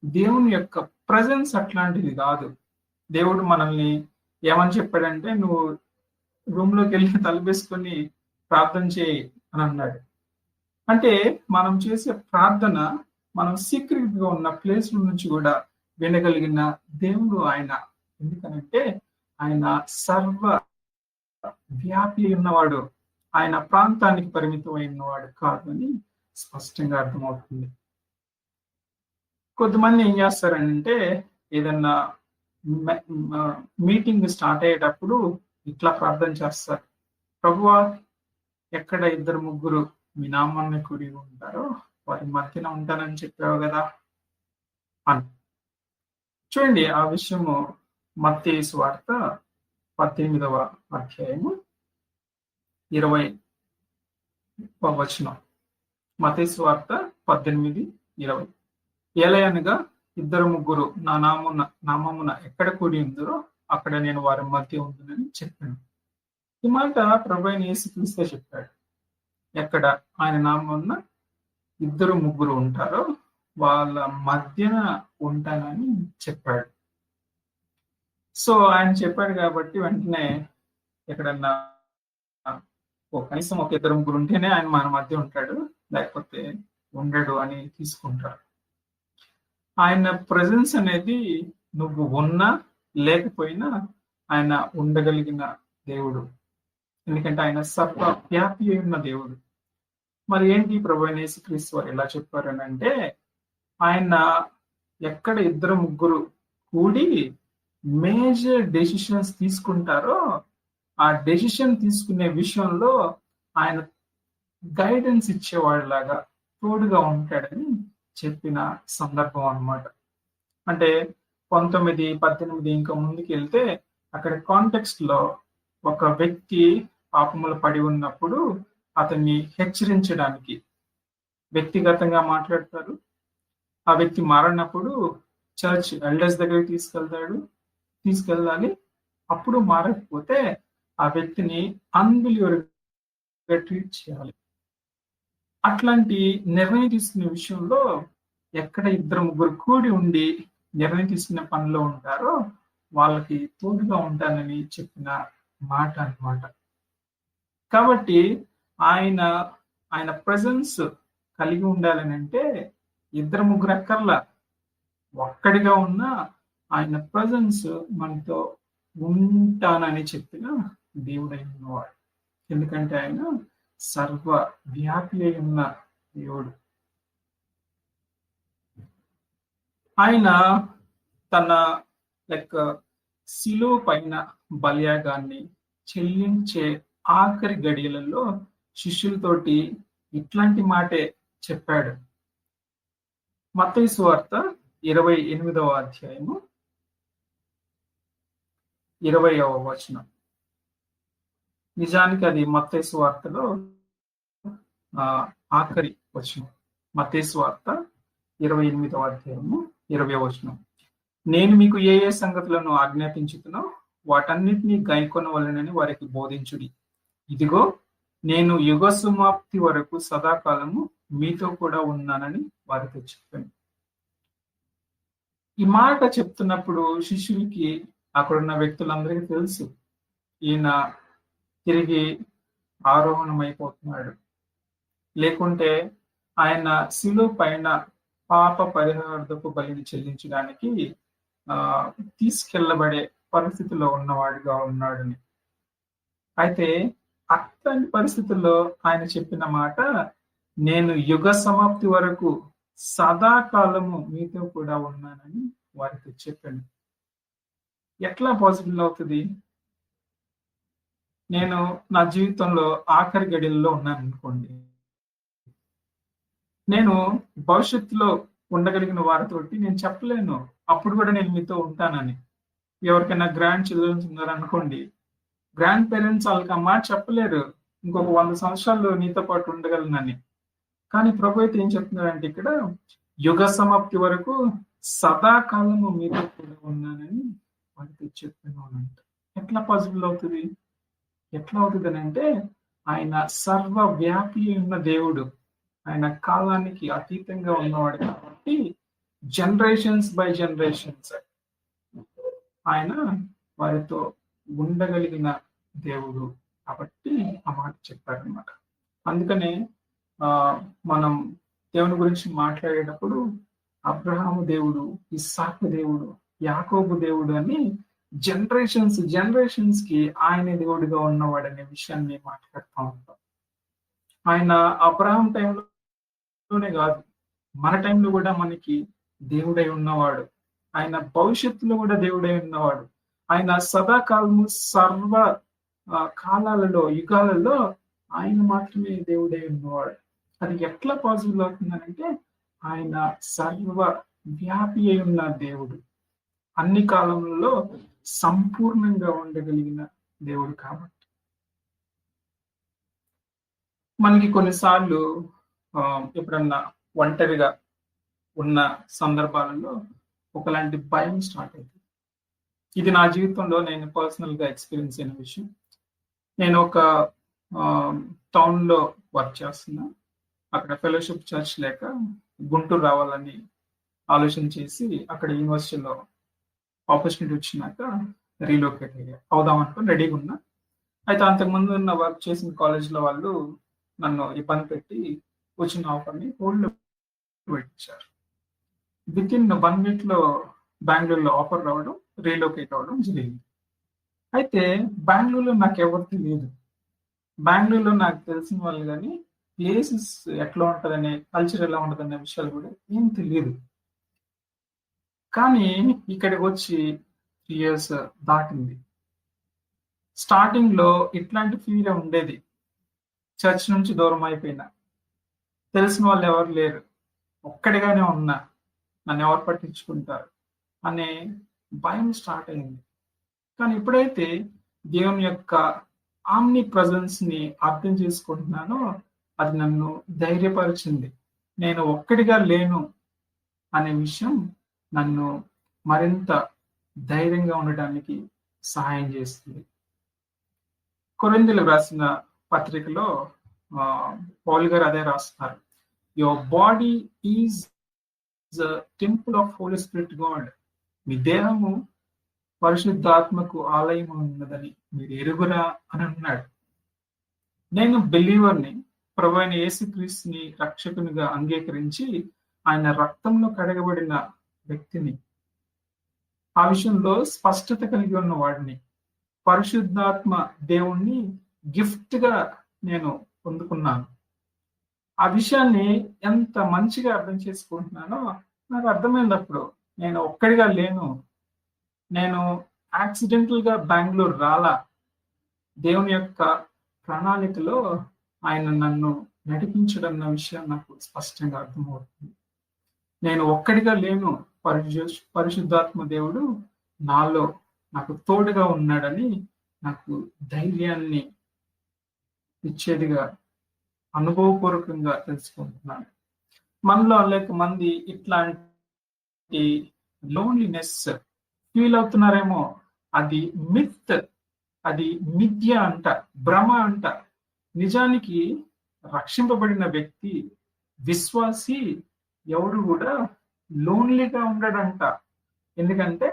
దేవుని యొక్క ప్రజెన్స్ అట్లాంటిది కాదు. దేవుడు మనల్ని ఏమని చెప్పాడంటే, నువ్వు రూమ్ లోకి వెళ్ళి తలపేసుకొని ప్రార్థన చేయి అని అన్నాడు. అంటే మనం చేసే ప్రార్థన మనం సీక్రెట్ గా ఉన్న ప్లేస్ నుంచి కూడా వినగలిగిన దేవుడు ఆయన. ఎందుకనంటే ఆయన సర్వ వ్యాపి ఉన్నవాడు, ఆయన ప్రాంతానికి పరిమితమై ఉన్నవాడు కాదు అని స్పష్టంగా అర్థమవుతుంది. కొంతమంది ఏం చేస్తారంటే, ఏదన్నా మీటింగ్ స్టార్ట్ అయ్యేటప్పుడు ఇట్లా ప్రార్థన చేస్తారు, ప్రభువా ఎక్కడ 2-3 మీ నామాన్ని కూడి ఉంటారో వారి మధ్యన ఉంటానని చెప్పావు కదా అని. చూడండి, ఆ విషయము మత్తయి సువార్త 18వ అధ్యాయము 20వ వచనం. మత్తయి సువార్త 18:20. ఏలయనగా 2-3 నా నామమున ఎక్కడ కూడి ఉందరో అక్కడ నేను వారి మధ్య ఉందని చెప్పాను. ఈ మాట ప్రభువైన యేసుక్రీస్తే చెప్పాడు. ఎక్కడ ఆయన నామమున 2-3 ఉంటారో వాళ్ళ మధ్యన ఉంటానని చెప్పాడు. సో ఆయన చెప్పాడు కాబట్టి వెంటనే ఎక్కడన్నా కనీసం 1-2 ఉంటేనే ఆయన మన మధ్య ఉంటాడు, లేకపోతే ఉండడు అని తీసుకుంటారు. ఆయన ప్రెజెన్స్ అనేది నువ్వు ఉన్నా లేకపోయినా ఆయన ఉండగలిగిన దేవుడు. ఎందుకంటే ఆయన సర్వ వ్యాపి ఉన్న దేవుడు. మరి ఏంటి ప్రభువైన యేసుక్రీస్తు వారు ఎలా చెప్పారు అని అంటే, ఆయన ఎక్కడ 2-3 కూడి మేజర్ డెసిషన్స్ తీసుకుంటారో ఆ డెసిషన్ తీసుకునే విషయంలో ఆయన గైడెన్స్ ఇచ్చేవాడిలాగా తోడుగా ఉంటాడని చెప్పిన సందర్భం అన్నమాట. అంటే 19-18 ఇంకా ముందుకు వెళ్తే అక్కడ కాంటెక్స్ట్ లో ఒక వ్యక్తి పాపములు పడి ఉన్నప్పుడు అతన్ని హెచ్చరించడానికి వ్యక్తిగతంగా మాట్లాడతారు. ఆ వ్యక్తి మారినప్పుడు చర్చ్ ఎల్డర్స్ దగ్గరికి తీసుకెళ్ళాలి. అప్పుడు మారకపోతే ఆ వ్యక్తిని అన్బిలీవర్ గా ట్రీట్ చేయాలి. అట్లాంటి నిర్ణయం తీసుకునే విషయంలో ఎక్కడ 2-3 కూడి ఉండి నిర్ణయం తీసుకునే పనిలో ఉంటారో వాళ్ళకి తోడుగా ఉంటానని చెప్పిన మాట అన్నమాట. కాబట్టి ఆయన ప్రెజెన్స్ కలిగి ఉండాలని అంటే 2-3 అక్కర్లా, ఒక్కడిగా ఉన్న ఆయన ప్రెజెన్స్ మనతో ఉంటానని చెప్పిన దేవుడై ఉన్నవాడు. ఎందుకంటే ఆయన సర్వ వ్యాపి అయి ఉన్న దేవుడు. ఆయన తన శిలువ పైన బలియాగాన్ని చెల్లించే ఆఖరి గడియలలో శిష్యులతోటి ఇట్లాంటి మాటే చెప్పాడు. మత్తయి సువార్త 28వ అధ్యాయము 20వ వచనం. నిజానికి అది మత్తయి సువార్తలో ఆఖరి వచనం. మత్తయి సువార్త 28వ అధ్యాయము 20వ వచనం. నేను మీకు ఏ ఏ సంగతులను ఆజ్ఞాపించుతునో వాటన్నిటినీ గైకొనవలెనని వారికి బోధించుడి. ఇదిగో నేను యుగ సమాప్తి వరకు సదాకాలము మీతో కూడా ఉన్నానని వారితో చెప్పాను. ఈ మాట చెప్తున్నప్పుడు శిష్యులకి, అక్కడున్న వ్యక్తులందరికీ తెలుసు ఈయన తిరిగి ఆరోహణమైపోతున్నాడు, లేకుంటే ఆయన శిలువ పైన పాప పరిహార్థపు బలిని చెల్లించడానికి తీసుకెళ్లబడే పరిస్థితిలో ఉన్నవాడిగా ఉన్నాడని. అయితే అట్లాంటి పరిస్థితుల్లో ఆయన చెప్పిన మాట, నేను యుగ సమాప్తి వరకు సదాకాలము మీతో కూడా ఉన్నానని వారికి 'చెప్పాను'. ఎట్లా పాసిబుల్ అవుతుంది? నేను నా జీవితంలో ఆఖరి గడియల్లో ఉన్నాను అనుకోండి. నేను భవిష్యత్తులో ఉండగలిగిన వారితోటి నేను చెప్పలేను. అప్పుడు కూడా నేను మీతో ఉంటానని. ఎవరికైనా గ్రాండ్ చిల్డ్రన్స్ ఉన్నారనుకోండి. గ్రాండ్ పేరెంట్స్ వాళ్ళకి ఆ మాట చెప్పలేరు. ఇంకొక 100 సంవత్సరాలు నీతో పాటు ఉండగలనని. కానీ ప్రభు అయితే ఏం చెప్తున్నాడంటే ఇక్కడ యుగ సమాప్తి వరకు సదాకాలము మీతో కూడా ఉన్నానని వారికి చెప్తున్నానంట. ఎట్లా పాసిబుల్ అవుతుంది? ఎట్లా అవుతుంది అని అంటే ఆయన సర్వవ్యాపి ఉన్న దేవుడు. ఆయన కాలానికి అతీతంగా ఉన్నవాడు కాబట్టి జనరేషన్స్ బై జనరేషన్స్ ఆయన వారితో ఉండగలిగిన దేవుడు కాబట్టి ఆ మాట చెప్పారనమాట. అందుకనే మనం దేవుని గురించి మాట్లాడేటప్పుడు అబ్రహాము దేవుడు, ఇస్సాకు దేవుడు, యాకోబు దేవుడు అని జనరేషన్స్ కి ఆయన దేవుడిగా ఉన్నవాడు అనే విషయాన్ని మాట్లాడుతూ ఉంటాం. ఆయన అబ్రహాం టైంలోనే కాదు, మన టైంలో కూడా మనకి దేవుడై ఉన్నవాడు. ఆయన భవిష్యత్తులో కూడా దేవుడై ఉన్నవాడు. ఆయన సదాకాలము సర్వ కాలాలలో యుగాలలో ఆయన మాత్రమే దేవుడై ఉన్నవాడు. అది ఎట్లా పాసిబుల్ అవుతుందనంటే ఆయన సర్వ వ్యాపి అయి ఉన్న దేవుడు, అన్ని కాలంలో సంపూర్ణంగా ఉండగలిగిన దేవుడు కాబట్టి. మనకి కొన్నిసార్లు ఎప్పుడన్నా ఒంటరిగా ఉన్న సందర్భాలలో ఒకలాంటి భయం స్టార్ట్ అవుతుంది. ఇది నా జీవితంలో నేను పర్సనల్ గా ఎక్స్పీరియన్స్ అయిన విషయం. నేను ఒక టౌన్ లో వర్క్ చేస్తున్నా. అక్కడ ఫెలోషిప్ చర్చ్ లేక గుంటూరు రావాలని ఆలోచన చేసి అక్కడ యూనివర్సిటీలో ఆపర్చునిటీ వచ్చినాక రీలొకేట్ అవుదాం అనుకుని రెడీగా ఉన్నా. అయితే అంతకుముందు ఉన్న వర్క్ చేసిన కాలేజ్లో వాళ్ళు నన్ను ఇబ్బంది పెట్టి వచ్చిన ఆఫర్ని హోల్డ్లో పెట్టించారు. విత్ ఇన్ 1 week లో బెంగళూరులో ఆఫర్ రావడం, రీలొకేట్ అవ్వడం జరిగింది. అయితే బెంగళూరులో నాకు ఎవరు తెలియదు. బెంగళూరులో నాకు తెలిసిన వాళ్ళు కానీ ప్లేసెస్ ఎట్లా ఉంటుందనే, కల్చర్ ఎలా ఉంటుందనే విషయాలు కూడా ఏం తెలియదు. కానీ ఇక్కడికి వచ్చి 3 years దాటింది. స్టార్టింగ్ లో ఇట్లాంటి ఫీల్ ఉండేది. చర్చ్ నుంచి దూరం అయిపోయినా, తెలిసిన వాళ్ళు ఎవరు లేరు, ఒక్కడిగానే ఉన్నా, నన్ను ఎవరు పట్టించుకుంటారు అనే భయం స్టార్ట్ అయింది. కానీ ఎప్పుడైతే దేవుని యొక్క ఆమ్ని ప్రజెన్స్ ని అర్థం చేసుకుంటున్నానో అది నన్ను ధైర్యపరిచింది. నేను ఒక్కడిగా లేను అనే విషయం నన్ను మరింత ధైర్యంగా ఉండడానికి సహాయం చేస్తుంది. కొరింథీయులకు రాసిన పత్రికలో పౌలు గారు అదే రాస్తున్నారు. Your body is the temple of holy spirit god. మీ దేహము పరిశుద్ధాత్మకు ఆలయం ఉన్నదని మీరు ఎరుగురా అని అన్నాడు. నేను బిలీవర్ని, ప్రభు అయిన యేసుక్రీస్తుని రక్షకునిగా అంగీకరించి ఆయన రక్తంలో కడగబడిన వ్యక్తిని, ఆ విషయంలో స్పష్టత కలిగి ఉన్న వాడిని, పరిశుద్ధాత్మ దేవుణ్ణి గిఫ్ట్ గా నేను పొందుకున్నాను. ఆ విషయాన్ని ఎంత మంచిగా అర్థం చేసుకుంటున్నానో నాకు అర్థమైనప్పుడు నేను ఒక్కడిగా లేను, నేను యాక్సిడెంటల్ గా బెంగళూరు రాలా, దేవుని యొక్క ప్రణాళికలో ఆయన నన్ను నడిపించడన్న విషయం నాకు స్పష్టంగా అర్థమవుతుంది. నేను ఒక్కడిగా లేను, పరిశుద్ధాత్మ దేవుడు నాలో నాకు తోడుగా ఉన్నాడని నాకు ధైర్యాన్ని ఇచ్చేదిగా అనుభవపూర్వకంగా తెలుసుకుంటున్నాను. మనలో అనేక మంది ఇట్లాంటి లోన్లీనెస్ ఫీల్ అవుతున్నారేమో. అది మిత్, అది మిథ్య అంట, భ్రమ అంట. నిజానికి రక్షింపబడిన వ్యక్తి, విశ్వాసి ఎవడు కూడా లోన్లీగా ఉండడంట. ఎందుకంటే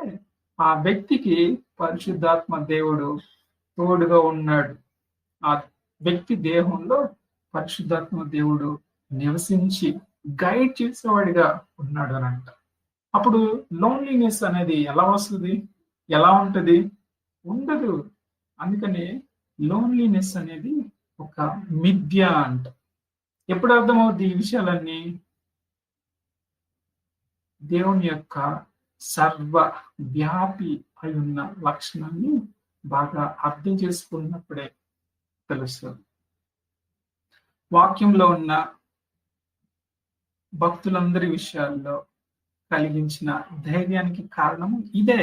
ఆ వ్యక్తికి పరిశుద్ధాత్మ దేవుడు తోడుగా ఉన్నాడు. ఆ వ్యక్తి దేహంలో పరిశుద్ధాత్మ దేవుడు నివసించి గైడ్ చేసేవాడిగా ఉన్నాడు అని అంట. అప్పుడు లోన్లీనెస్ అనేది ఎలా వస్తుంది, ఎలా ఉంటది? ఉండదు. అందుకనే లోన్లీనెస్ అనేది ఒక మిథ్య అంట. ఎప్పుడు అర్థమవుద్ది ఈ విషయాలన్నీ? దేవుని యొక్క సర్వ వ్యాపి అయి ఉన్న లక్షణాన్ని బాగా అర్థం చేసుకున్నప్పుడే తెలుస్తుంది. వాక్యంలో ఉన్న భక్తులందరి విషయాల్లో కలిగించిన ధైర్యానికి కారణము ఇదే.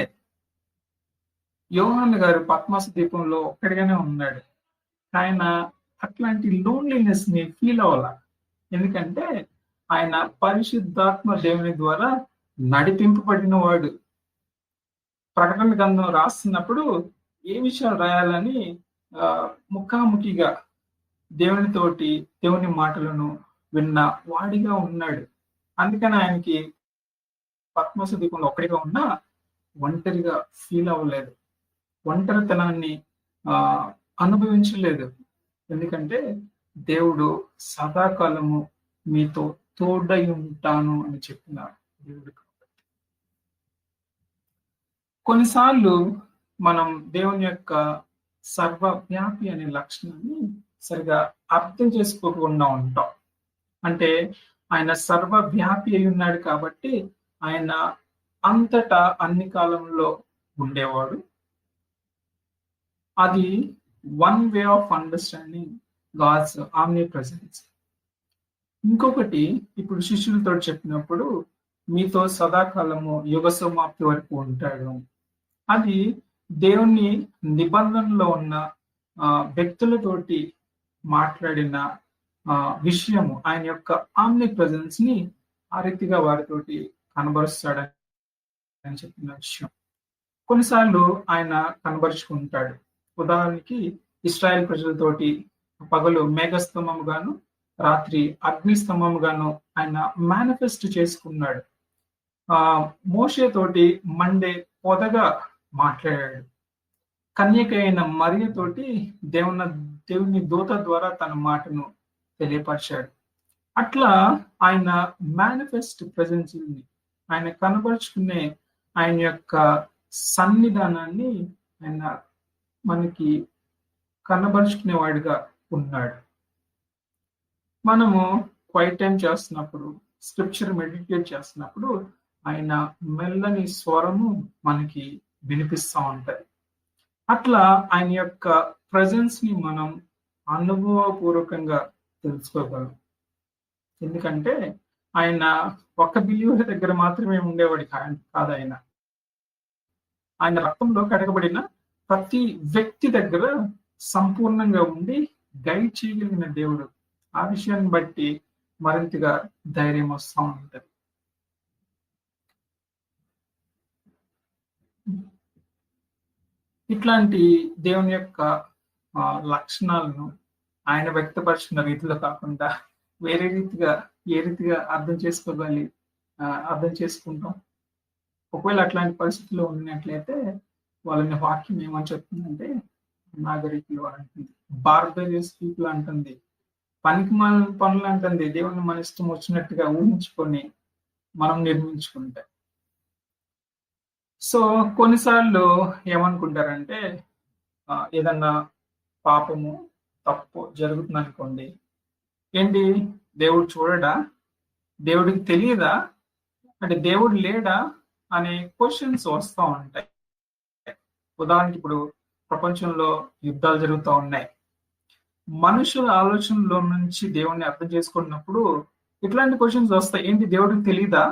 యోహాను గారు పద్మస దీపంలో ఒక్కడిగానే ఉన్నాడు. ఆయన అట్లాంటి లోన్లీనెస్ ని ఫీల్ అవ్వాల. ఎందుకంటే ఆయన పరిశుద్ధాత్మ దేవుని ద్వారా నడిపింపబడిన వాడు. ప్రకటన గ్రంథం రాస్తున్నప్పుడు ఏ విషయాలు రాయాలని ముఖాముఖిగా దేవునితోటి దేవుని మాటలను విన్న వాడిగా ఉన్నాడు. అందుకని ఆయనకి పద్మస దీపంలో ఒక్కడిగా ఉన్నా ఒంటరిగా ఫీల్ అవ్వలేదు, ఒంటరితనాన్ని అనుభవించలేదు. ఎందుకంటే దేవుడు సదాకాలము మీతో తోడై ఉంటాను అని చెప్పినాడు దేవుడు. కొన్నిసార్లు మనం దేవుని యొక్క సర్వవ్యాపి అనే లక్షణాన్ని సరిగా అర్థం చేసుకోకుండా ఉంటాం. అంటే ఆయన సర్వవ్యాపి అయి ఉన్నాడు కాబట్టి ఆయన అంతటా అన్ని కాలంలో ఉండేవాడు. అది one way of understanding God's omnipresence. ఇంకొకటి, ఇప్పుడు శిష్యులతో చెప్పినప్పుడు మీతో సదాకాలము యుగ సమాప్తి వరకు ఉంటాడు. అది దేవుని నిబంధనలో ఉన్న వ్యక్తులతోటి మాట్లాడిన విషయము. ఆయన యొక్క ఆమ్ని ప్రెసెన్స్ ని ఆ రీతిగా వారితోటి కనబరుస్తాడని చెప్పిన విషయం. కొన్నిసార్లు ఆయన కనబరుచుకుంటాడు. ఉదాహరణకి ఇశ్రాయేల్ ప్రజలతోటి పగలు మేఘస్తంభము గాను రాత్రి అగ్నిస్తంభము గాను ఆయన మేనిఫెస్ట్ చేసుకున్నాడు. మోషేతోటి మండే పొదగా మాట్లాడాడు. కన్యక అయిన మరియతోటి దేవుని దూత ద్వారా తన మాటను తెలియపరిచాడు. అట్లా ఆయన మేనిఫెస్ట్ ప్రెజెన్స్ ని, ఆయన కనబరుచుకునే ఆయన యొక్క సన్నిధానాన్ని ఆయన మనకి కనబరుచుకునేవాడిగా ఉన్నాడు. మనము క్వైట్ టైం చేస్తున్నప్పుడు, స్క్రిప్చర్ మెడిటేట్ చేస్తున్నప్పుడు ఆయన మెల్లని స్వరము మనకి వినిపిస్తూ ఉంటాయి. అట్లా ఆయన యొక్క ప్రెజెన్స్ ని మనం అనుభవపూర్వకంగా తెలుసుకోగలం. ఎందుకంటే ఆయన ఒక్క బిలీవర్ దగ్గర మాత్రమే ఉండేవాడు కాదు. ఆయన రక్తంలో కడగబడిన ప్రతి వ్యక్తి దగ్గర సంపూర్ణంగా ఉండి గైడ్ చేయగలిగిన దేవుడు. ఆ విషయాన్ని బట్టి మరింతగా ధైర్యం వస్తూ ఉంటుంది. ఇట్లాంటి దేవుని యొక్క లక్షణాలను ఆయన వ్యక్తపరిచిన రీతిలో కాకుండా వేరే రీతిగా ఏ రీతిగా అర్థం చేసుకుంటాం. ఒకవేళ అట్లాంటి పరిస్థితుల్లో ఉన్నట్లయితే వాళ్ళని వాక్యం ఏమని చెప్తుందంటే నాగరికులు అంటుంది, బార్బరియస్ పీపుల్ అంటుంది, పనికి పనులు అంటుంది. దేవుని మన ఇష్టం వచ్చినట్టుగా ఊహించుకొని మనం నిర్మించుకుంటే. సో కొన్నిసార్లు ఏమనుకుంటారంటే ఏదన్నా పాపము తప్పు జరుగుతుంది అనుకోండి, ఏంటి దేవుడు చూడడా, దేవుడికి తెలియదా, అంటే దేవుడు లేడా అనే క్వశ్చన్స్ వస్తూ ఉంటాయి. ఉదాహరణకి ఇప్పుడు ప్రపంచంలో యుద్ధాలు జరుగుతూ ఉన్నాయి. మనుషుల ఆలోచనలో నుంచి దేవుణ్ణి అర్థం చేసుకున్నప్పుడు ఇట్లాంటి క్వశ్చన్స్ వస్తాయి. ఏంటి దేవుడికి తెలియదా,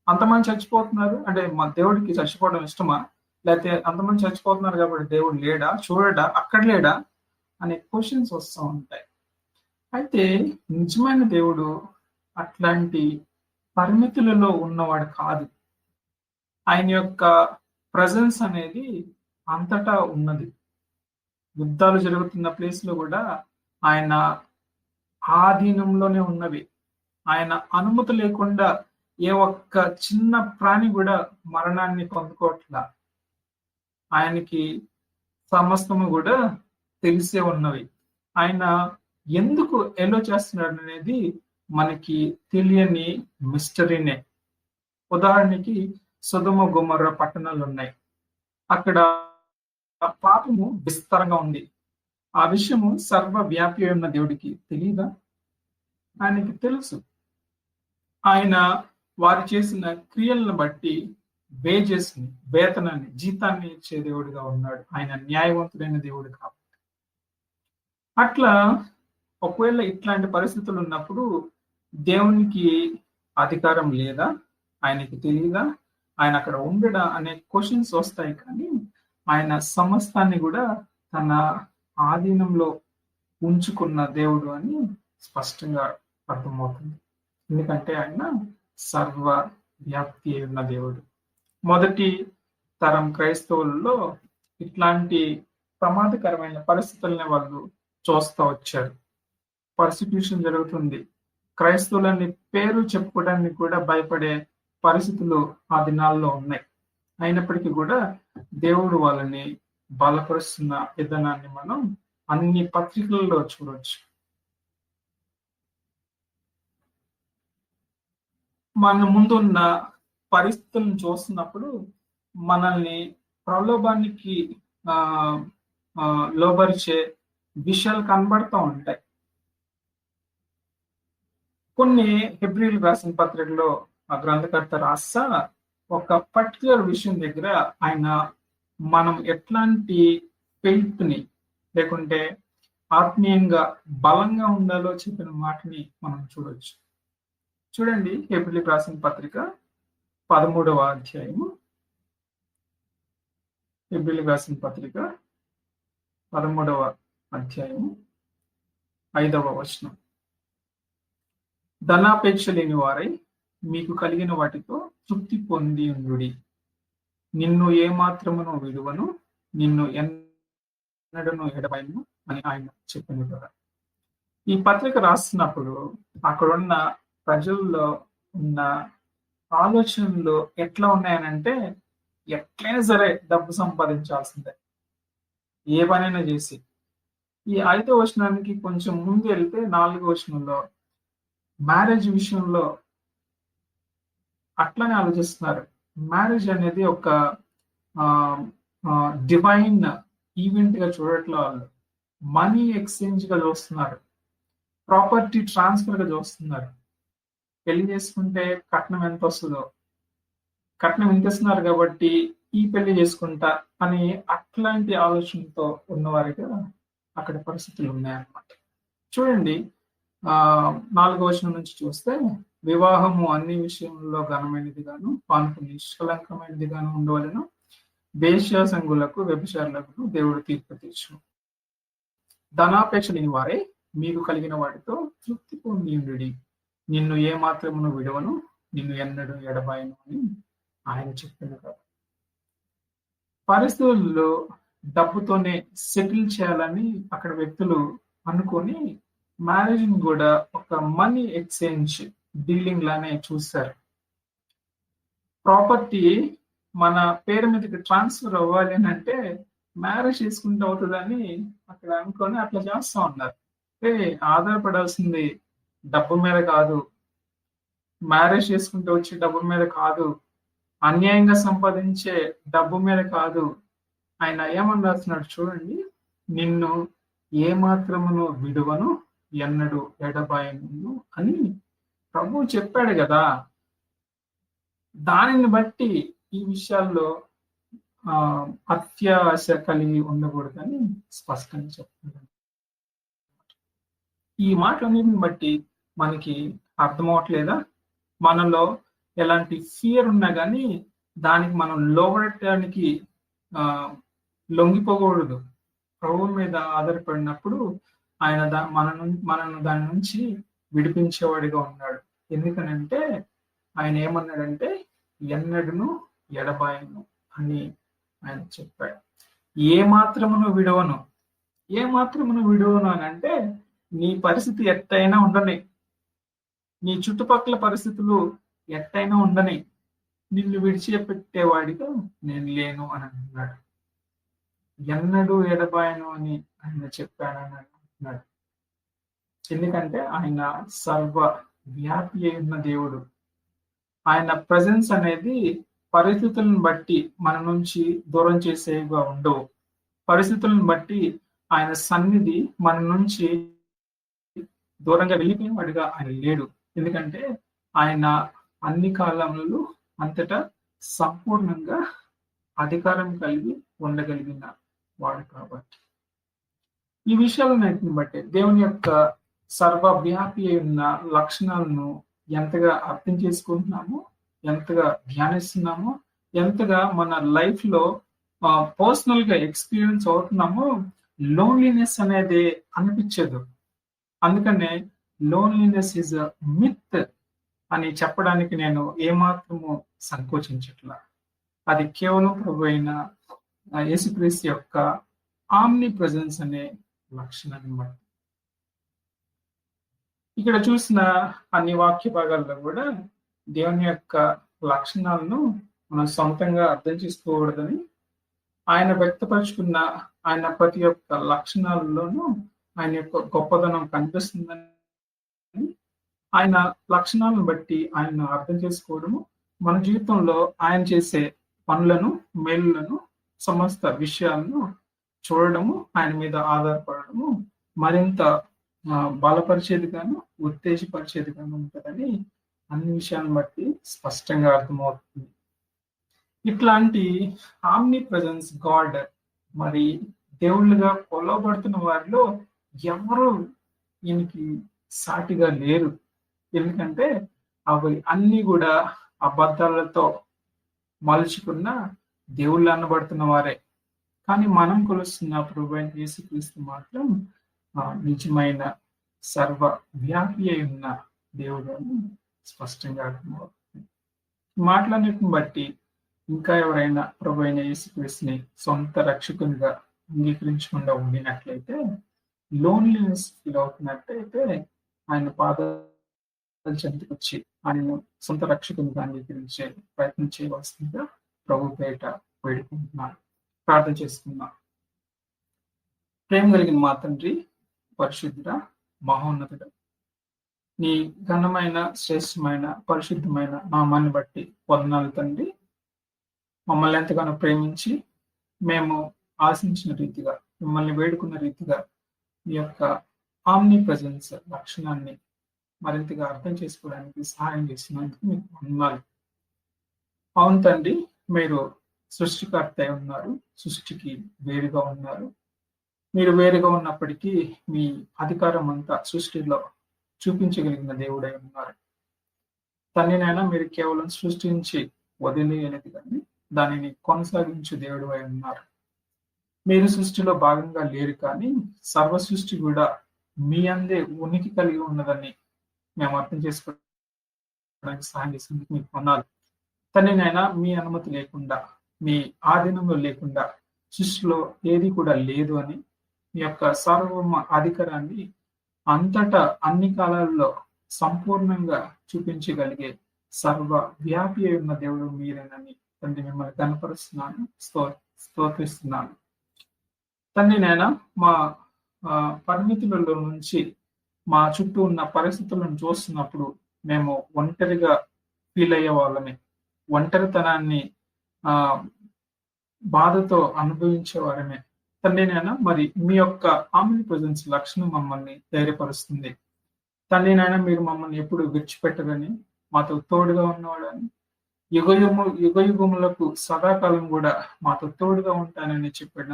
అంతమంది చచ్చిపోతున్నారు అంటే మా దేవుడికి చచ్చిపోవడం ఇష్టమా, లేకపోతే అంతమంది చచ్చిపోతున్నారు కాబట్టి దేవుడు లేడా, చూడడా, అక్కడ లేడా అనే క్వశ్చన్స్ వస్తూ ఉంటాయి. అయితే నిజమైన దేవుడు అట్లాంటి పరిమితులలో ఉన్నవాడు కాదు. ఆయన యొక్క ప్రజెన్స్ అనేది అంతటా ఉన్నది. యుద్ధాలు జరుగుతున్న ప్లేస్ లో కూడా ఆయన ఆధీనంలోనే ఉన్నవి. ఆయన అనుమతి లేకుండా ఏ ఒక్క చిన్న ప్రాణి కూడా మరణాన్ని పొందుకోవట్లా. ఆయనకి సమస్తము కూడా తెలిసే ఉన్నవి. ఆయన ఎందుకు ఎలో చేస్తున్నాడు అనేది మనకి తెలియని మిస్టరీనే. ఉదాహరణకి సొదొమ గొమొర్రా పట్టణాలు ఉన్నాయి. అక్కడ పాపము విస్తారంగా ఉంది. ఆ విషయము సర్వవ్యాపి ఉన్న దేవుడికి తెలియదా? ఆయనకి తెలుసు. ఆయన వారు చేసిన క్రియలను బట్టి వేజెస్ ని, వేతనాన్ని, జీతాన్ని ఇచ్చే దేవుడిగా ఉన్నాడు. ఆయన న్యాయవంతుడైన దేవుడు కాబట్టి అట్లా ఒకవేళ ఇట్లాంటి పరిస్థితులు ఉన్నప్పుడు దేవునికి అధికారం లేదా, ఆయనకి తెలియదా, ఆయన అక్కడ ఉండడా అనే క్వశ్చన్స్ వస్తాయి. కానీ ఆయన సమస్తాన్ని కూడా తన ఆధీనంలో ఉంచుకున్న దేవుడు అని స్పష్టంగా అర్థమవుతుంది. ఎందుకంటే ఆయన సర్వ వ్యాప్తి ఉన్న దేవుడు. మొదటి తరం క్రైస్తవుల్లో ఇట్లాంటి ప్రమాదకరమైన పరిస్థితుల్ని వాళ్ళు చూస్తూ వచ్చారు. పర్సిక్యూషన్ జరుగుతుంది. క్రైస్తవులని పేరు చెప్పుకోవడానికి కూడా భయపడే పరిస్థితులు ఆ దినాల్లో ఉన్నాయి. అయినప్పటికీ కూడా దేవుడు వాళ్ళని బలపరుస్తున్న విధానాన్ని మనం అన్ని పత్రికలలో చూడవచ్చు. మన ముందున్న పరిస్థితులను చూస్తున్నప్పుడు మనల్ని ప్రలోభానికి లోబరిచే విషయాలు కనబడుతూ ఉంటాయి. కొన్ని హెబ్రీలు రాసిన పత్రికలో ఆ గ్రంథకర్త రాస్తా ఒక పర్టికులర్ విషయం దగ్గర ఆయన మనం ఎట్లాంటి ఫెయిత్ ని లేకుంటే ఆత్మీయంగా బలంగా ఉండాలో చెప్పిన మాటని మనం చూడొచ్చు. చూడండి, హెబ్రీలకు రాసిన పత్రిక 13వ అధ్యాయము. హెబ్రీలకు రాసిన పత్రిక 13వ అధ్యాయము 5వ వచనం. ధనాపేక్ష లేని వారై మీకు కలిగిన వాటితో తృప్తి పొంది ఉండుడి. నిన్ను ఏమాత్రమును విడువను, నిన్ను ఎన్నడను ఎడబాయను అని ఆయన చెప్పిన కదా. ఈ పత్రిక రాస్తున్నప్పుడు అక్కడున్న ప్రజల్లో ఉన్న ఆలోచనలు ఎట్లా ఉన్నాయనంటే, ఎట్లయినా సరే డబ్బు సంపాదించాల్సిందే, ఏ పనైనా చేసి. ఈ 5వ వచనానికి కొంచెం ముందు వెళ్తే 4వ వచనంలో మ్యారేజ్ విషయంలో అట్లనే ఆలోచిస్తున్నారు. మ్యారేజ్ అనేది ఒక డివైన్ ఈవెంట్ గా చూడట్ల వాళ్ళు మనీ ఎక్స్చేంజ్ గా చూస్తున్నారు, ప్రాపర్టీ ట్రాన్స్ఫర్ గా చూస్తున్నారు. పెళ్లి చేసుకుంటే కట్నం ఎంత వస్తుందో, కట్నం ఎంత ఇస్తున్నారు కాబట్టి ఈ పెళ్లి చేసుకుంటా అని అట్లాంటి ఆలోచనతో ఉన్నవారిగా అక్కడ పరిస్థితులు ఉన్నాయన్నమాట. చూడండి, 4వ వచనం నుంచి చూస్తే, వివాహము అన్ని విషయంలో ఘనమైనది గాను పానుపు నిష్కలంకమైనది గాను ఉండవలను, వేశ్యాసంగులకు వ్యభిచారులకు దేవుడు తీర్పు తీర్చును. ధనాపేక్ష లేని వారే మీకు కలిగిన వాటితో తృప్తి పొంది ఉండుడి. నిన్ను ఏమాత్రమును విడవను, నిన్ను ఎన్నడూ ఎడబాయను అని ఆయన చెప్పిన కదా. పరిస్థితుల్లో డబ్బుతోనే సెటిల్ చేయాలని అక్కడ వ్యక్తులు అనుకొని మ్యారేజ్ కూడా ఒక మనీ ఎక్స్చేంజ్ డీలింగ్ లానే చూస్తారు. ప్రాపర్టీ మన పేరు మీదకి ట్రాన్స్ఫర్ అవ్వాలి అని అంటే మ్యారేజ్ చేసుకుంటే అవుతుందని అక్కడ అనుకొని అట్లా చేస్తా ఉన్నారు. ఆధారపడాల్సింది డబ్బు మీద కాదు, మ్యారేజ్ చేసుకుంటే వచ్చే డబ్బు మీద కాదు, అన్యాయంగా సంపాదించే డబ్బు మీద కాదు. ఆయన ఏమని రాస్తున్నాడు చూడండి, నిన్ను ఏమాత్రమును విడువను, ఎన్నడు ఎడబాయను అని ప్రభు చెప్పాడు కదా. దానిని బట్టి ఈ విషయాల్లో అత్యాశ కలిగి ఉండకూడదని స్పష్టంగా చెప్తున్నాడు. ఈ మాటలన్నిటిని బట్టి మనకి అర్థమవట్లేదా? మనలో ఎలాంటి ఫియర్ ఉన్నా కానీ దానికి మనం లోబడటానికి లొంగిపోకూడదు. ప్రభు మీద ఆధారపడినప్పుడు ఆయన మనను దాని నుంచి విడిపించేవాడిగా ఉన్నాడు. ఎందుకనంటే ఆయన ఏమన్నాడంటే, ఎన్నడను ఎడబాయను అని ఆయన చెప్పాడు. ఏ మాత్రమును విడవను అని అంటే, నీ పరిస్థితి ఎట్టయినా ఉండని, నీ చుట్టుపక్కల పరిస్థితులు ఎట్టయినా ఉండని, నిన్ను విడిచిపెట్టేవాడిగా నేను లేను అని అంటున్నాడు. ఎన్నడూ ఎడబాయను అని ఆయన చెప్పాడని అంటున్నాడు. ఎందుకంటే ఆయన సర్వ వ్యాపి అయిన దేవుడు. ఆయన ప్రజెన్స్ అనేది పరిస్థితులను బట్టి మన నుంచి దూరం చేసేగా ఉండవు. పరిస్థితులను బట్టి ఆయన సన్నిధి మన నుంచి దూరంగా వెళ్ళిపోయిన వాడిగా ఆయన లేడు. ఎందుకంటే ఆయన అన్ని కాలంలో అంతటా సంపూర్ణంగా అధికారం కలిగి ఉండగలిగిన వాడు కాబట్టి. ఈ విషయాలన్నింటిని బట్టి దేవుని యొక్క సర్వవ్యాపి ఉన్న లక్షణాలను ఎంతగా అర్థం చేసుకుంటున్నామో, ఎంతగా ధ్యానిస్తున్నామో, ఎంతగా మన లైఫ్ లో పర్సనల్ గా ఎక్స్పీరియన్స్ అవుతున్నామో, లోన్లీనెస్ అనేది అనిపించదు. అందుకనే లోన్లీనెస్ ఈజ్ అ మిత్ అని చెప్పడానికి నేను ఏమాత్రము సంకోచించట్లా. అది కేవలం ప్రభు అయిన యేసుక్రీస్తు యొక్క ఆమ్ని ప్రెజెన్స్ అనే లక్షణాన్ని బట్టి. ఇక్కడ చూసిన అన్ని వాక్య భాగాల్లో కూడా దేవుని యొక్క లక్షణాలను మనం సొంతంగా అర్థం చేసుకోకూడదని, ఆయన వ్యక్తపరుచుకున్న ఆయన ప్రతి ఒక్క లక్షణాలలోనూ ఆయన యొక్క గొప్పదనం కనిపిస్తుందని, ఆయన లక్షణాలను బట్టి ఆయనను అర్థం చేసుకోవడము, మన జీవితంలో ఆయన చేసే పనులను, మేలులను, సమస్త విషయాలను చూడడము, ఆయన మీద ఆధారపడము మరింత బలపరిచేదిగాను, ఉత్తేజపరిచేదిగాను ఉంటుందని అన్ని విషయాలను బట్టి స్పష్టంగా అర్థమవుతుంది. ఇట్లాంటి ఆమ్ని ప్రెజెన్స్ గాడ్ మరి దేవుళ్ళుగా కొలవబడుతున్న వారిలో ఎవరు ఈయనకి సాటిగా లేరు. ఎందుకంటే అవి అన్ని కూడా అబద్ధాలతో మలుచుకున్న దేవుళ్ళు అనబడుతున్న వారే. కానీ మనం కొలుస్తున్న ప్రభువైన యేసుక్రీస్తు మాత్రం నిజమైన సర్వ వ్యాపి అయి ఉన్న దేవుడు అని స్పష్టంగా అర్థమవుతుంది. మాటలన్నిటిని బట్టి ఇంకా ఎవరైనా ప్రభువైన యేసుక్రీస్తుని సొంత రక్షకునిగా అంగీకరించకుండా ఉండినట్లయితే, లోన్లీనెస్ ఫీల్ అవుతున్నట్లయితే, ఆయన పాదాల చెంతకు వచ్చి ఆయన సొంత రక్షకునిగా అంగీకరించే ప్రయత్నం చేయవలసిందిగా ప్రభు పేట వేడుకుంటున్నాను. ప్రార్థన చేసుకుందాం. ప్రేమ కలిగిన మా తండ్రి, పరిశుద్ధుడ, మహోన్నతుడ, నీ ఘనమైన, శ్రేష్టమైన, పరిశుద్ధమైన నామాన్ని బట్టి వందనాలు తండ్రి. మమ్మల్ని ఎంతగానో ప్రేమించి మేము ఆశించిన రీతిగా, మిమ్మల్ని వేడుకున్న రీతిగా మీ యొక్క ఆమ్ని ప్రెజెన్స్ లక్షణాన్ని మరింతగా అర్థం చేసుకోవడానికి సహాయం చేసినందుకు మీకు వందనాలు. అవును తండ్రి, మీరు సృష్టికర్త అయి ఉన్నారు, సృష్టికి వేరుగా ఉన్నారు. మీరు వేరుగా ఉన్నప్పటికీ మీ అధికారం అంతా సృష్టిలో చూపించగలిగిన దేవుడై ఉన్నారు. తన్నినైనా మీరు కేవలం సృష్టించి వదిలేయలేదు కానీ దానిని కొనసాగించే దేవుడు అయి ఉన్నారు. మీరు సృష్టిలో భాగంగా లేరు, కానీ సర్వ సృష్టి కూడా మీ అందే ఉనికి కలిగి ఉన్నదని మేము అర్థం చేసుకోవడానికి సహాయం చేసినందుకు మీకు వందనాలు. తన్నినైనా మీ అనుమతి లేకుండా, మీ ఆధీనంలో లేకుండా సృష్టిలో ఏది కూడా లేదు అని, మీ యొక్క సార్వభౌమ అధికారాన్ని అంతటా అన్ని కాలాల్లో సంపూర్ణంగా చూపించగలిగే సర్వ వ్యాపి అయి ఉన్న దేవుడు మీరేనని తండ్రి మిమ్మల్ని కనపరుస్తున్నాను, స్తోత్రిస్తున్నాను. తండ్రి నాయన, మా పరిమితులలో నుంచి మా చుట్టూ ఉన్న పరిస్థితులను చూస్తున్నప్పుడు మేము ఒంటరిగా ఫీల్ అయ్యే వాళ్ళమే, ఒంటరితనాన్ని బాధతో అనుభవించే వారమే. తండ్రి నాయన, మరి మీ యొక్క ఆమ్ని ప్రెజెన్స్ లక్షణం మమ్మల్ని ధైర్యపరుస్తుంది. తండ్రి నాయన, మీరు మమ్మల్ని ఎప్పుడు విడిచిపెట్టరని, మాతో తోడుగా ఉన్నవాడని, యుగయుగములకు సదాకాలం కూడా మాతో తోడుగా ఉంటానని చెప్పిన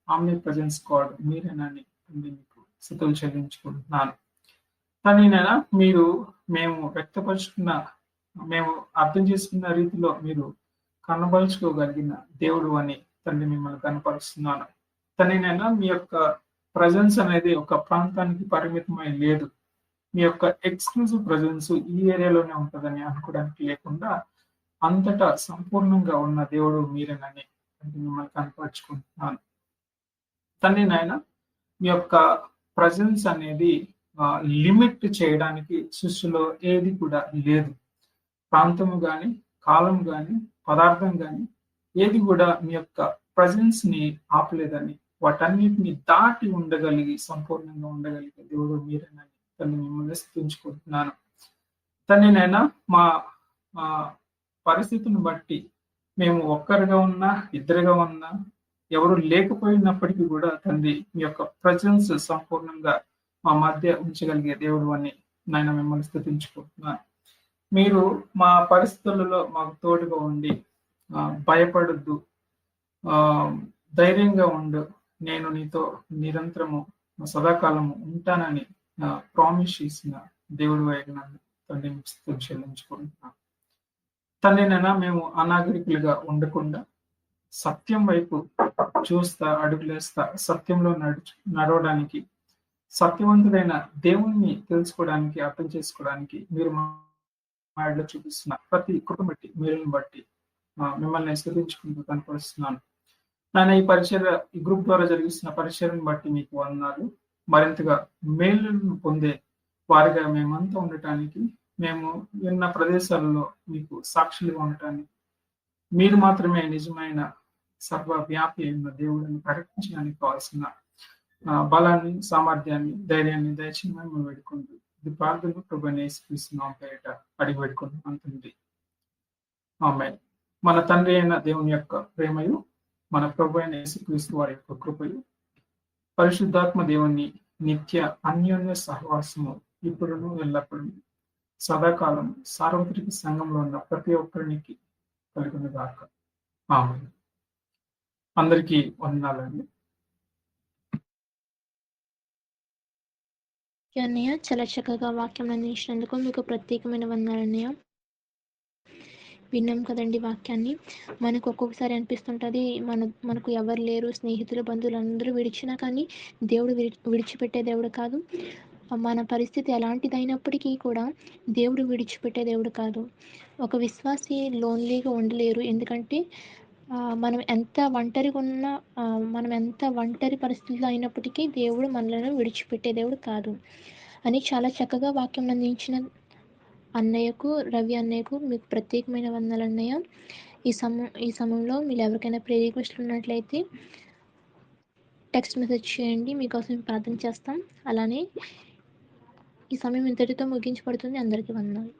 ఆమ్ని ప్రెజెన్స్ గాడ్ మీరేనని మీకు స్తుతులు చెల్లించుకుంటున్నాను. తండ్రి నాయన, మీరు మేము వ్యక్తపరుచుకున్న, మేము అర్థం చేసుకున్న రీతిలో మీరు కనబరుచుకోగలిగిన దేవుడు అని తండ్రి మిమ్మల్ని కనపరుస్తున్నాను. తండ్రినైనా, మీ యొక్క ప్రజెన్స్ అనేది ఒక ప్రాంతానికి పరిమితమై లేదు. మీ యొక్క ఎక్స్క్లూజివ్ ప్రజెన్స్ ఈ ఏరియాలోనే ఉంటుందని అనుకోవడానికి లేకుండా అంతటా సంపూర్ణంగా ఉన్న దేవుడు మీరేనని మిమ్మల్ని కనపరుచుకుంటున్నాను. తండ్రినైనా, మీ యొక్క ప్రజెన్స్ అనేది లిమిట్ చేయడానికి సృష్టిలో ఏది కూడా లేదు. ప్రాంతము కానీ, కాలం కానీ, పదార్థం కానీ ఏది కూడా మీ యొక్క ప్రజెన్స్ ని ఆపలేదని, వాటన్నిటిని దాటి ఉండగలిగి సంపూర్ణంగా ఉండగలిగే దేవుడు మీరేనని తను మిమ్మల్ని స్తుతించుకుంటున్నాను. తనైనా మా పరిస్థితిని బట్టి మేము ఒక్కరిగా ఉన్నా, ఇద్దరుగా ఉన్నా, ఎవరు లేకపోయినప్పటికీ కూడా తండ్రి మీ యొక్క ప్రజెన్స్ సంపూర్ణంగా మా మధ్య ఉంచగలిగే దేవుడు అని నాయన మిమ్మల్ని స్తుతించుకుంటున్నాను. మీరు మా పరిస్థితులలో మాకు తోడుగా ఉండి భయపడద్దు, ధైర్యంగా ఉండు, నేను నీతో నిరంతరము సదాకాలం ఉంటానని ప్రామిస్ చేసిన దేవుడి వైపు నన్ను తండ్రి మీకు స్తుతులు చెల్లించుకుంటున్నాను. తండ్రి నాయన మేము అనాగరికులుగా ఉండకుండా సత్యం వైపు చూస్తా అడుగులేస్తా సత్యంలో నడవడానికి సత్యవంతుడైన దేవుణ్ణి తెలుసుకోవడానికి అర్థం చేసుకోవడానికి మీరు మా ఇళ్ళలో చూపిస్తున్న ప్రతి కృపను బట్టి మీరుని బట్టి మిమ్మల్ని స్థుతించుకుంటూ కనపరుస్తున్నాను. నాయన ఈ గ్రూప్ ద్వారా జరిగిస్తున్న పరిచర్ను బట్టి మీకు వందనాలు. మరింతగా మేలును పొందే వారిగా మేమంతా ఉండటానికి మేము విన్న ప్రదేశాలలో మీకు సాక్షులుగా ఉండటానికి మీరు మాత్రమే నిజమైన సర్వవ్యాపి అయిన దేవుడిని ప్రకటించడానికి కావాల్సిన బలాన్ని సామర్థ్యాన్ని ధైర్యాన్ని దయచేయమని మేము వేడుకుంటూ ఇది ప్రార్థన ప్రభుని యేసుక్రీస్తు పేరిట అడిగి పెట్టుకుంటున్నాం తండ్రి. ఆమేన్. మన తండ్రి అయిన దేవుని యొక్క ప్రేమయు మన ప్రభు అయిన యేసుక్రీస్తు వారి యొక్క కృపయు పరిశుద్ధాత్మ దేవుని నిత్య అన్యోన్య సహవాసము ఇప్పుడును ఎల్లప్పుడూ సదాకాలం సార్వత్రిక సంఘంలో ఉన్న ప్రతి ఒక్కరికి కలుగును గాక. ఆమేన్. అందరికీ వందనాలండి. అన్నయ్య చాలా చక్కగా వాక్యం అందించినందుకు మీకు ప్రత్యేకమైన వందనాలన్నయ్య. విన్నాం కదండి వాక్యాన్ని. మనకు ఒక్కొక్కసారి అనిపిస్తుంటుంది మనకు ఎవరు లేరు, స్నేహితులు బంధువులు అందరూ విడిచినా కానీ దేవుడు విడిచిపెట్టే దేవుడు కాదు. మన పరిస్థితి ఎలాంటిదైనప్పటికీ కూడా దేవుడు విడిచిపెట్టే దేవుడు కాదు. ఒక విశ్వాసి లోన్లీగా ఉండలేరు. ఎందుకంటే మనం ఎంత ఒంటరిగా ఉన్నా మనం ఎంత ఒంటరి పరిస్థితుల్లో అయినప్పటికీ దేవుడు మనలను విడిచిపెట్టే దేవుడు కాదు అని చాలా చక్కగా వాక్యం అందించిన అన్నయ్యకు, రవి అన్నయ్యకు మీకు ప్రత్యేకమైన వందనాలు అన్నయ్య. ఈ సమయంలో మీరు ఎవరికైనా ప్రేయర్ రిక్వెస్ట్లు ఉన్నట్లయితే టెక్స్ట్ మెసేజ్ చేయండి, మీకోసం ప్రార్థన చేస్తాం. అలానే ఈ సమయం ఇంతటితో ముగించబడుతుంది. అందరికీ వందనాలు.